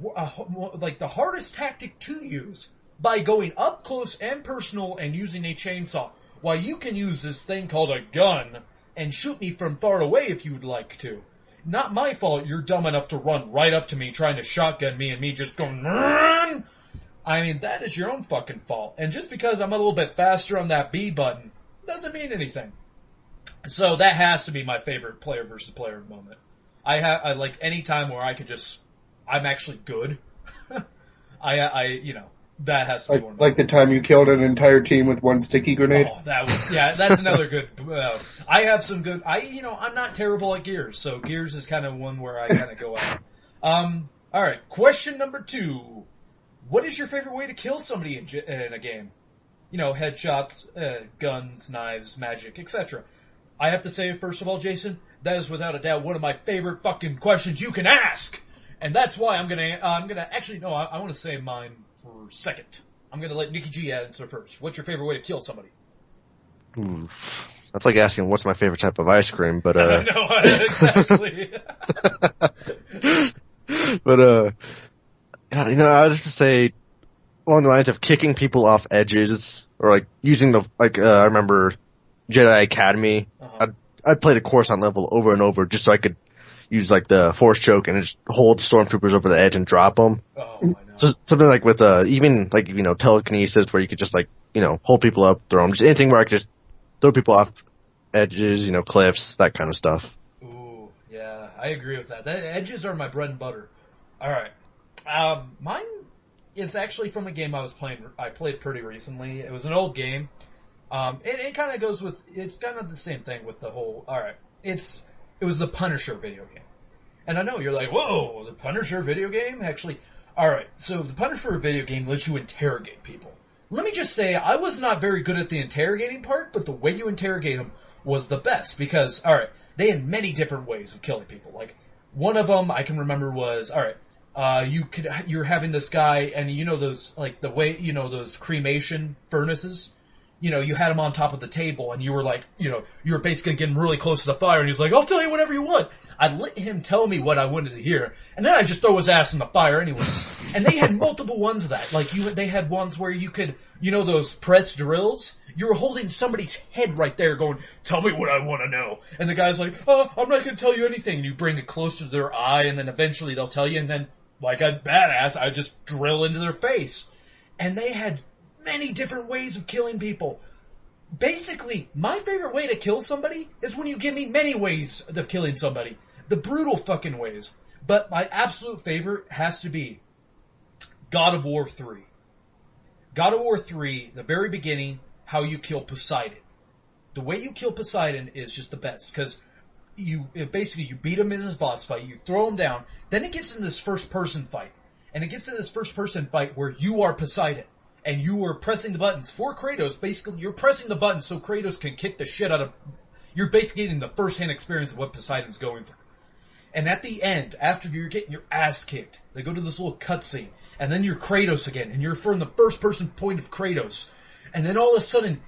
hardest tactic to use by going up close and personal and using a chainsaw, while you can use this thing called a gun and shoot me from far away if you'd like to. Not my fault you're dumb enough to run right up to me trying to shotgun me and me just going, run! I mean, that is your own fucking fault. And just because I'm a little bit faster on that B button doesn't mean anything. So that has to be my favorite player versus player moment. I like any time where I could I'm actually good. That has to be one of the time you killed an entire team with 1 sticky grenade. Oh, that's another good. I have some good. I'm not terrible at Gears, so Gears is kind of one where I kind of go out. All right, question number 2. What is your favorite way to kill somebody in a game? Headshots, guns, knives, magic, etc. I have to say, first of all, Jason, that is without a doubt one of my favorite fucking questions you can ask, and that's why I'm gonna actually no, I want to say mine for second. I'm gonna let Nikki G answer first. What's your favorite way to kill somebody? Ooh, that's like asking what's my favorite type of ice cream, but No, exactly. But I was just say along the lines of kicking people off edges, or using I remember Jedi Academy. Uh-huh. I'd play the Coruscant level over and over just so I could use the Force choke and just hold stormtroopers over the edge and drop them. Oh, I know. So something with even telekinesis, where you could just hold people up, throw them, just anything where I could just throw people off edges, cliffs, that kind of stuff. Ooh, yeah, I agree with that. Edges are my bread and butter. All right, mine. is actually from a game I played pretty recently. It was an old game. It kind of goes with, it's kind of the same thing with the whole, alright, it was the Punisher video game. And I know you're like, whoa, the Punisher video game? Actually, alright, so the Punisher video game lets you interrogate people. Let me just say, I was not very good at the interrogating part, but the way you interrogate them was the best, because, alright, they had many different ways of killing people. Like, one of them I can remember was, alright, you're having this guy, and you know those, like, those cremation furnaces? You know, you had him on top of the table, and you were like, you were basically getting really close to the fire, and he's like, I'll tell you whatever you want. I'd let him tell me what I wanted to hear, and then I'd just throw his ass in the fire anyways. And they had multiple ones of that. Like, they had ones where you could, those press drills? You were holding somebody's head right there going, tell me what I want to know. And the guy's like, oh, I'm not going to tell you anything. And you bring it closer to their eye, and then eventually they'll tell you, and then, like a badass, I just drill into their face. And they had many different ways of killing people. Basically, my favorite way to kill somebody is when you give me many ways of killing somebody. The brutal fucking ways. But my absolute favorite has to be God of War 3. God of War 3, the very beginning, how you kill Poseidon. The way you kill Poseidon is just the best, because you beat him in his boss fight, you throw him down, then it gets in this first-person fight. And it gets in this first-person fight where you are Poseidon. And you are pressing the buttons for Kratos. Basically, you're pressing the buttons so Kratos can kick the shit out of... You're basically getting the first-hand experience of what Poseidon's going through. And at the end, after you're getting your ass kicked, they go to this little cutscene. And then you're Kratos again. And you're from the first-person point of Kratos. And then all of a sudden,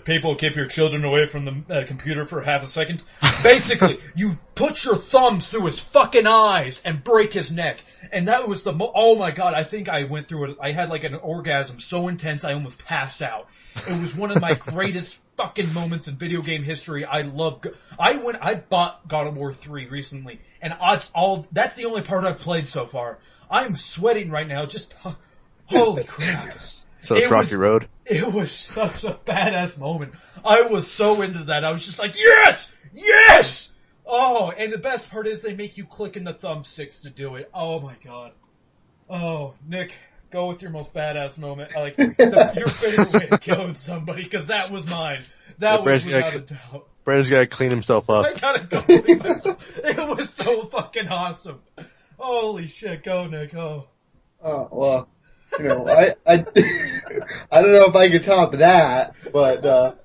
people, keep your children away from the computer for half a second. Basically, you put your thumbs through his fucking eyes and break his neck. And that was oh my god, I think I went through it. I had like an orgasm so intense I almost passed out. It was one of my greatest fucking moments in video game history. I bought God of War 3 recently, and that's the only part I've played so far. I'm sweating right now, just, holy crap. So it's Rocky Road? It was such a badass moment. I was so into that. I was just like, yes! Yes! Oh, and the best part is they make you click in the thumbsticks to do it. Oh my god. Oh, Nick, go with your most badass moment. Like, your favorite way of killing somebody, because that was mine. That was without a doubt. Brandon's gotta clean himself up. I gotta go clean myself. It was so fucking awesome. Holy shit, go Nick, go. Oh, well, I I don't know if I could top that, but,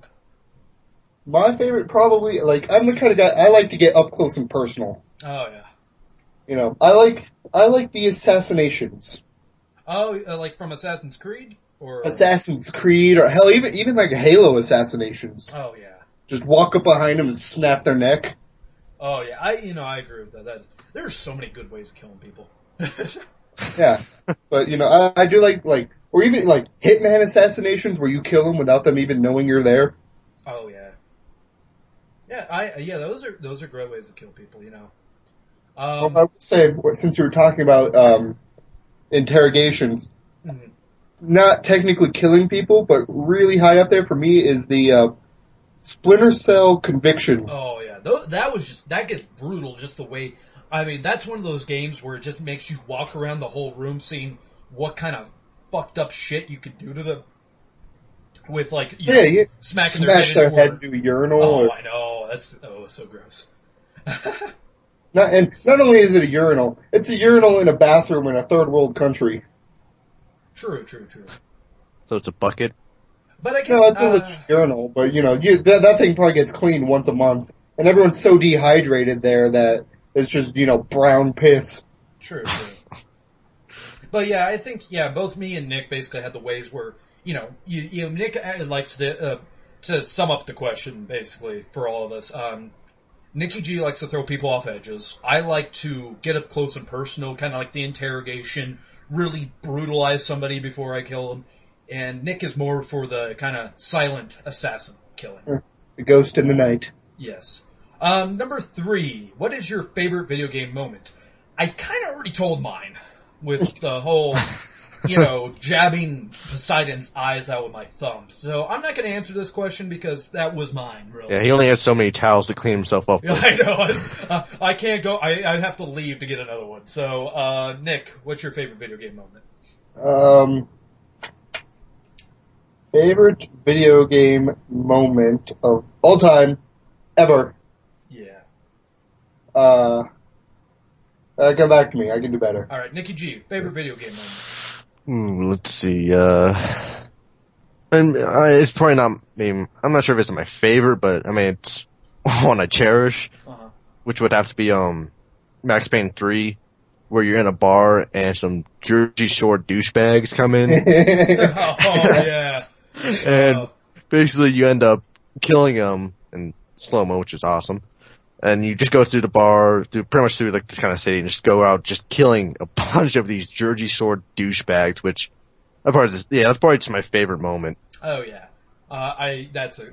my favorite probably, like, I'm the kind of guy, I like to get up close and personal. Oh, yeah. I like the assassinations. Oh, like from Assassin's Creed? Or Assassin's Creed, or hell, even like Halo assassinations. Oh, yeah. Just walk up behind them and snap their neck. Oh, yeah. I agree with that. There's so many good ways of killing people. Yeah. But, I do like, or even like Hitman assassinations where you kill them without them even knowing you're there. Oh, yeah. Yeah, those are great ways to kill people, Well, I would say, since you were talking about interrogations, mm-hmm. not technically killing people, but really high up there for me is the Splinter Cell Conviction. Oh yeah, that gets brutal just the way. I mean, that's one of those games where it just makes you walk around the whole room seeing what kind of fucked up shit you could do to them. With like, smacking their head into a urinal. Oh, I know. That's so gross. Not only is it a urinal, it's a urinal in a bathroom in a third world country. True. So it's a bucket? But I guess, no, it's a legit urinal, but that thing probably gets cleaned once a month, and everyone's so dehydrated there that it's just brown piss. True. But yeah, I think both me and Nick basically had the ways where Nick likes to sum up the question basically for all of us. Nikki G likes to throw people off edges. I like to get up close and personal, kind of like the interrogation, really brutalize somebody before I kill them. And Nick is more for the kind of silent assassin killing. The ghost in the night. Yes. Number 3, what is your favorite video game moment? I kind of already told mine with the whole jabbing Poseidon's eyes out with my thumb. So I'm not going to answer this question because that was mine, really. Yeah, he only has so many towels to clean himself up with. I know. I can't go. I have to leave to get another one. So, Nick, what's your favorite video game moment? Favorite video game moment of all time, ever. Yeah. Come back to me. I can do better. All right, Nikki G, favorite video game moment. Let's see. It's probably not. I'm not sure if it's my favorite, but it's one I cherish, which would have to be Max Payne 3, where you're in a bar and some Jersey Shore douchebags come in. Oh yeah. And basically you end up killing them in slow-mo, which is awesome. And you just go through the bar, pretty much through like this kind of city, and just go out just killing a bunch of these Jersey Shore douchebags, which that's probably just my favorite moment. Oh yeah. That's a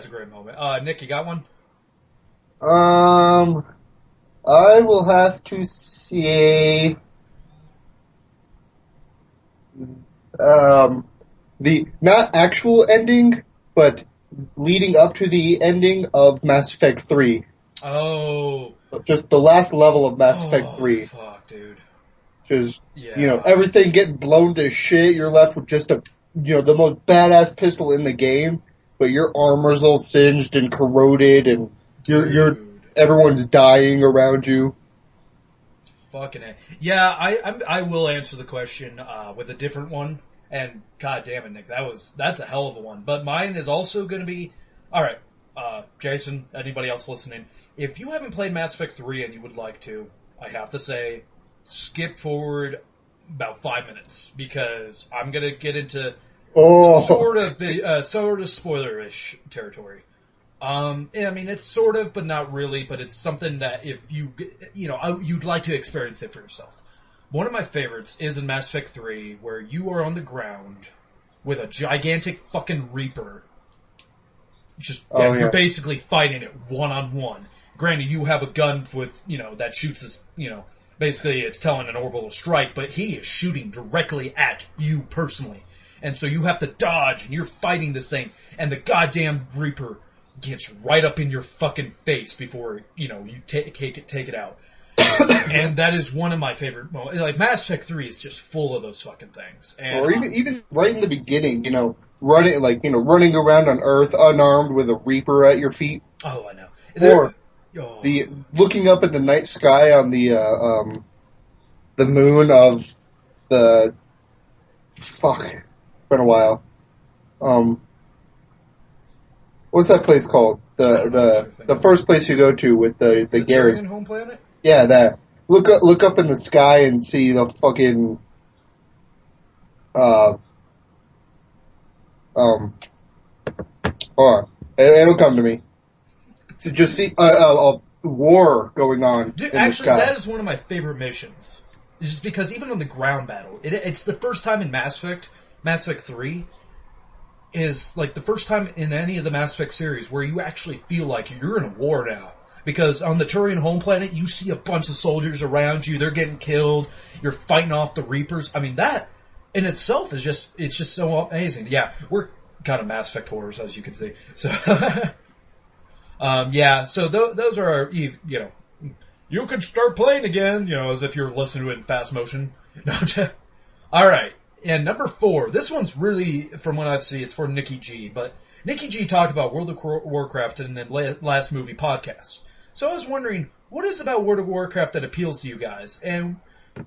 great moment. Nick, you got one? I will have to say, the not actual ending, but leading up to the ending of Mass Effect 3. Oh. Just the last level of Mass Effect 3. Fuck, dude. Just, everything getting blown to shit, you're left with just the most badass pistol in the game, but your armor's all singed and corroded, and everyone's dying around you. Fucking A. Yeah, I will answer the question with a different one. And god damn it, Nick, that's a hell of a one. But mine is also going to be, alright, Jason, anybody else listening, if you haven't played Mass Effect 3 and you would like to, I have to say, skip forward about 5 minutes, because I'm going to get into sort of spoilerish territory. It's sort of, but not really, but it's something that if you'd like to experience it for yourself. One of my favorites is in Mass Effect 3, where you are on the ground with a gigantic fucking Reaper. You're basically fighting it one-on-one. Granted, you have a gun with, that shoots basically it's telling an orbital strike, but he is shooting directly at you personally. And so you have to dodge, and you're fighting this thing, and the goddamn Reaper gets right up in your fucking face before, you take it out. And that is one of my favorite moments. Like, Mass Effect 3 is just full of those fucking things. And, or even right in the beginning, running around on Earth unarmed with a Reaper at your feet. Oh, I know. Or the looking up at the night sky on the moon of the... Fuck. It's been a while. What's that place called? The first place you go to with the Garrus. Home planet? Yeah, that. Look up in the sky and see the fucking hold on. It'll come to me. To just see a war going on in the sky. That is one of my favorite missions. Just because even on the ground battle, it's the first time in Mass Effect 3, is like the first time in any of the Mass Effect series where you actually feel like you're in a war now. Because on the Turian home planet, you see a bunch of soldiers around you, they're getting killed, you're fighting off the Reapers. I mean, that in itself is it's just so amazing. Yeah, we're kind of Mass Effect whores, as you can see. So, so those are our, you can start playing again, as if you're listening to it in fast motion. Alright, and number 4, this one's really, from what I see, it's for Nikki G, but Nikki G talked about World of Warcraft in the last movie podcast. So I was wondering, what is about World of Warcraft that appeals to you guys? And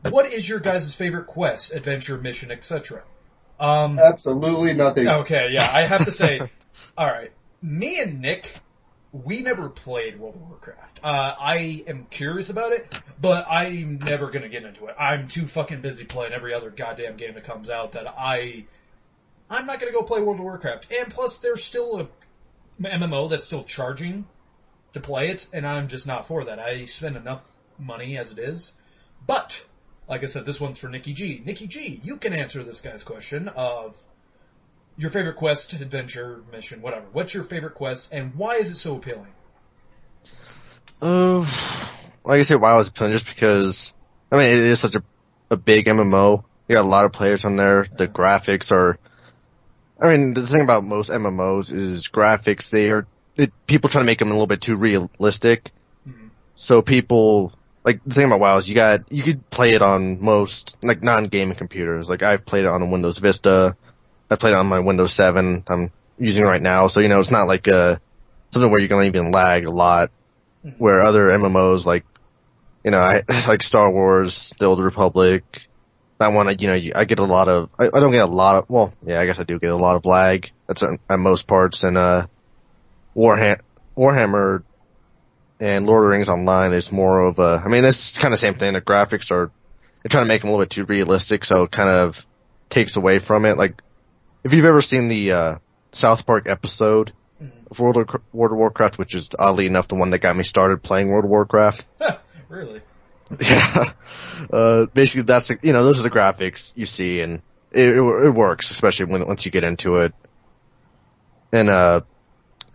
what is your guys' favorite quest, adventure, mission, etc.? Absolutely nothing. Okay, yeah, I have to say, alright, me and Nick, we never played World of Warcraft. I am curious about it, but I'm never gonna get into it. I'm too fucking busy playing every other goddamn game that comes out that I'm not gonna go play World of Warcraft. And plus, there's still a MMO that's still charging to play it, and I'm just not for that. I spend enough money as it is. But, like I said, this one's for Nikki G. Nikki G, you can answer this guy's question of your favorite quest, adventure, mission, whatever. What's your favorite quest, and why is it so appealing? Like I say, WoW is appealing just because, it is such a big MMO, You got a lot of players on there. The graphics are. I mean, the thing about most MMOs is graphics. People try to make them a little bit too realistic. Mhm. So people like the thing about WoW is you could play it on most like non-gaming computers. Like I've played it on a Windows Vista. I played it on my Windows 7. I'm using right now. So it's not like something where you're gonna even lag a lot. Mhm. Where other MMOs like I like Star Wars, The Old Republic. That one, I get a lot of. I don't get a lot of. Well, yeah, I guess I do get a lot of lag. That's at most parts. And Warhammer and Lord of the Rings Online is more of a. I mean, it's kind of the same thing. The graphics they're trying to make them a little bit too realistic, so it kind of takes away from it. Like, if you've ever seen the South Park episode of World of Warcraft, which is oddly enough the one that got me started playing World of Warcraft. Really? Yeah. Basically that's, those are the graphics you see, and it works, especially once you get into it. And, I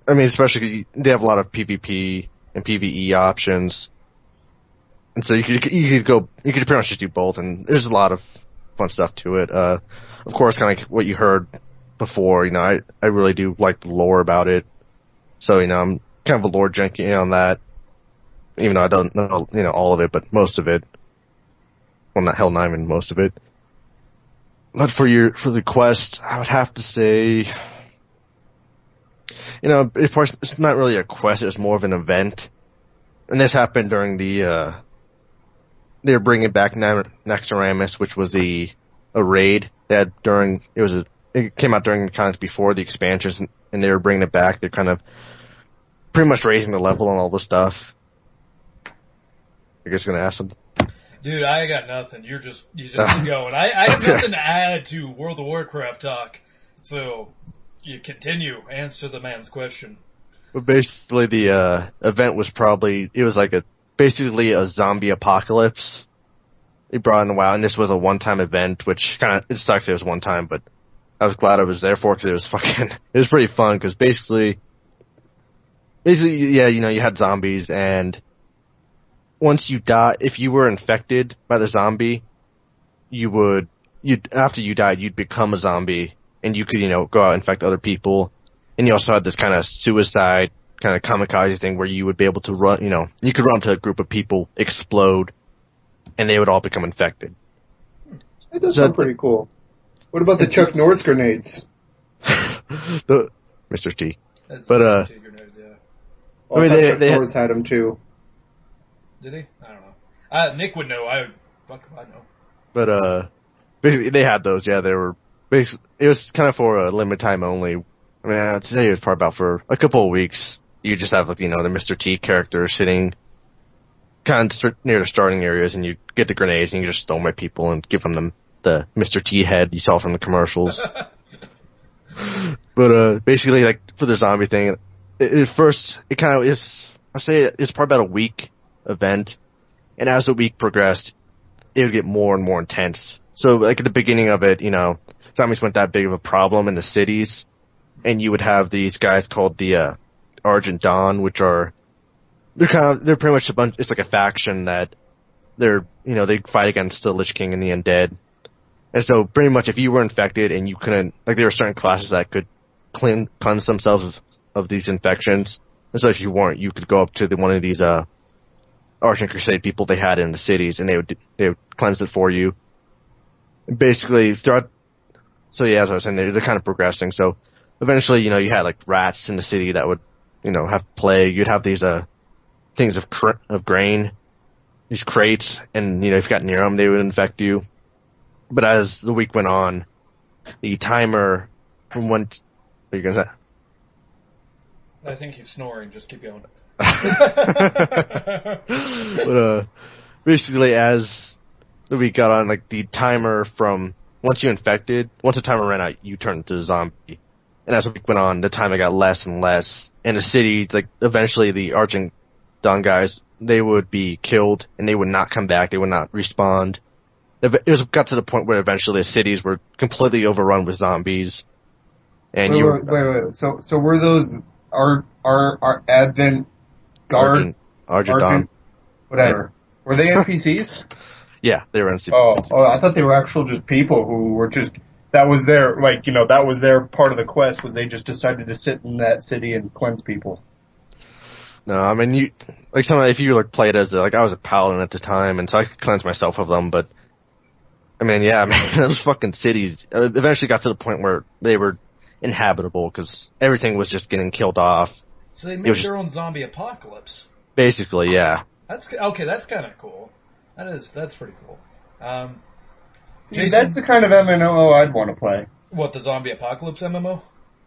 mean, especially 'cause they have a lot of PvP and PvE options. And so you could pretty much just do both, and there's a lot of fun stuff to it. Of course, kind of like what you heard before, I really do like the lore about it. So, I'm kind of a lore junkie on that. Even though I don't know, all of it, but most of it. Well, not even most of it. But for the quest, I would have to say, it's not really a quest, it was more of an event. And this happened during they were bringing back Naxxramas, which was a raid that it came out during the kind of before the expansions, and they were bringing it back. They're kind of pretty much raising the level on all the stuff. I guess you're gonna ask something. Dude, I got nothing. You just keep going. I have nothing to add to World of Warcraft talk. So you continue. Answer the man's question. But basically, the event was basically a zombie apocalypse. They brought in WoW, and this was a one-time event, which it sucks it was one time, but I was glad I was there for it because it was pretty fun. Because basically, yeah, you had zombies, and once you die, if you were infected by the zombie, after you died, you'd become a zombie, and you could, go out and infect other people. And you also had this kind of suicide, kind of kamikaze thing where you would be able to run, you could run to a group of people, explode, and they would all become infected. It does sound pretty cool. What about the Chuck Norris grenades? The Mr. T. That's But, Mr. T grenades, yeah. Well, I mean, Chuck Norris had them too. Did he? I don't know. Nick would know. I know. But, basically, they had those, yeah, they were, it was kind of for a limited time only. I mean, I'd say it was probably about for a couple of weeks. You just have, the Mr. T character sitting kind of near the starting areas, and you get the grenades, and you just storm at people and give them the Mr. T head you saw from the commercials. But, basically, like, for the zombie thing, at first, it kind of is, I'd say it's probably about a week event, and as the week progressed, it would get more and more intense. So, like, at the beginning of it, zombies weren't that big of a problem in the cities, and you would have these guys called the Argent Dawn, which they're pretty much a bunch. It's like a faction that they fight against the Lich King and the Undead. And so pretty much if you were infected and you couldn't, like, there were certain classes that could cleanse themselves of these infections. And so if you weren't, you could go up to one of these Argent Crusade people they had in the cities, and they would cleanse it for you. And basically throughout. So yeah, as I was saying, they're kind of progressing. So eventually, you had like rats in the city that would, have plague. You'd have these things of grain, these crates, and if you got near them, they would infect you. But as the week went on, the timer from when, what are you gonna say? I think he's snoring. Just keep going. But basically, as the week got on, like the timer from once the timer ran out, you turned into a zombie. And as the week went on, the timer got less and less. And the city, like eventually, the Argent Dawn guys, they would be killed, and they would not come back. They would not respawn. It got to the point where eventually the cities were completely overrun with zombies. And wait. So were those our Advent Guard Argent Dawn, whatever? Were they NPCs? Yeah, they were NCPD. Oh, I thought they were actual just people who were just, that was their, like, you know, that was their part of the quest, was they just decided to sit in that city and cleanse people. No, I mean, you, like, if you, like, played as, like, I was a paladin at the time, and so I could cleanse myself of them, but, I mean, yeah, man, those fucking cities eventually got to the point where they were inhabitable, because everything was just getting killed off. So they made their own zombie apocalypse. Basically, yeah. That's kind of cool. That's pretty cool. Jason, that's the kind of MMO I'd want to play. What, the zombie apocalypse MMO?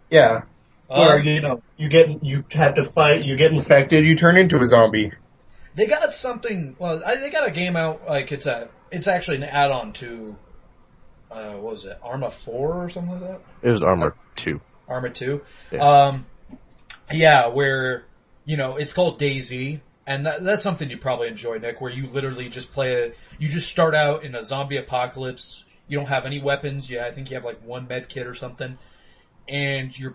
Yeah. Where, you know, you have to fight, you get infected, you turn into a zombie. They got something, they got a game out, like, it's actually an add-on to, what was it, Arma 4 or something like that? It was Arma 2. Arma 2? Yeah. Where, you know, it's called DayZ, and that's something you probably enjoy, Nick, where you literally just you just start out in a zombie apocalypse, you don't have any weapons, I think you have, like, one med kit or something, and you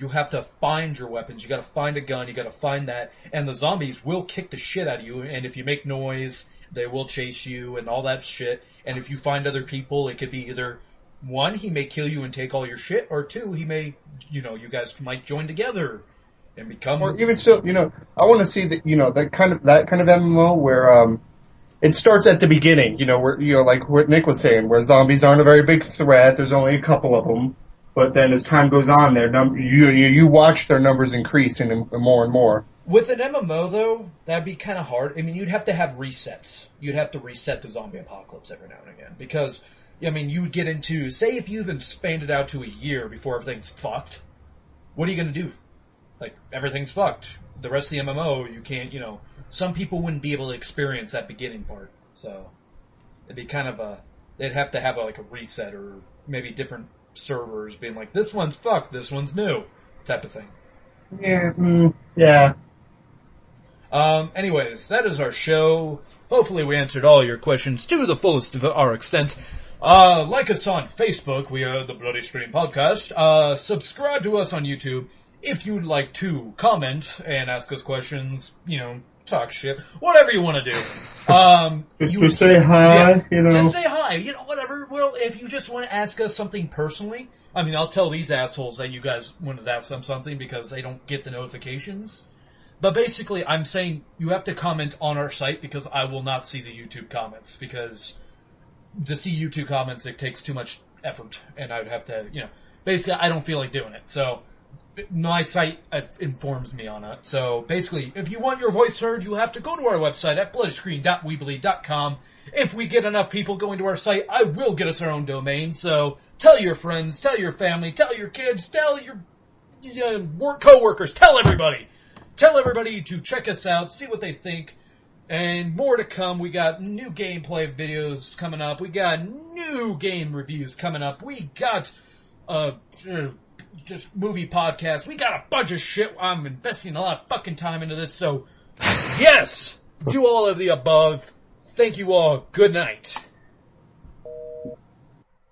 have to find your weapons. You gotta find a gun, you gotta find that, and the zombies will kick the shit out of you, and if you make noise, they will chase you and all that shit, and if you find other people, it could be either, one, he may kill you and take all your shit, or two, he may, you know, you guys might join together and become... Or even still, you know, I want to see that, you know, that kind of MMO where, it starts at the beginning, you know, where, you know, like what Nick was saying, where zombies aren't a very big threat, there's only a couple of them. But then as time goes on, you watch their numbers increase and more and more. With an MMO, though, that'd be kind of hard. I mean, you'd have to have resets. You'd have to reset the zombie apocalypse every now and again. Because, I mean, you would get into, say if you even expanded out to a year before everything's fucked, what are you going to do? Like, everything's fucked. The rest of the MMO, you can't, you know, some people wouldn't be able to experience that beginning part. So, it'd be kind of they'd have to have like a reset or maybe different servers being like, this one's fucked, this one's new, type of thing. Yeah. Anyways, that is our show. Hopefully we answered all your questions to the fullest of our extent. Like us on Facebook, we are the Bloody Screen Podcast. Subscribe to us on YouTube if you'd like to comment and ask us questions, you know, talk shit, whatever you want to do. Just say hi, you know. Just say hi, you know, whatever. Well, if you just want to ask us something personally, I mean, I'll tell these assholes that you guys wanted to ask them something because they don't get the notifications. But basically, I'm saying you have to comment on our site because I will not see the YouTube comments because to see YouTube comments, it takes too much effort and I would have to, you know, basically I don't feel like doing it. So my site informs me on it. So basically, if you want your voice heard, you have to go to our website at bloodyscreen.weebly.com. If we get enough people going to our site, I will get us our own domain. So tell your friends, tell your family, tell your kids, tell your co-workers, tell everybody. Tell everybody to check us out, see what they think, and more to come. We got new gameplay videos coming up. We got new game reviews coming up. We got just movie podcasts. We got a bunch of shit. I'm investing a lot of fucking time into this, so yes, do all of the above. Thank you all. Good night.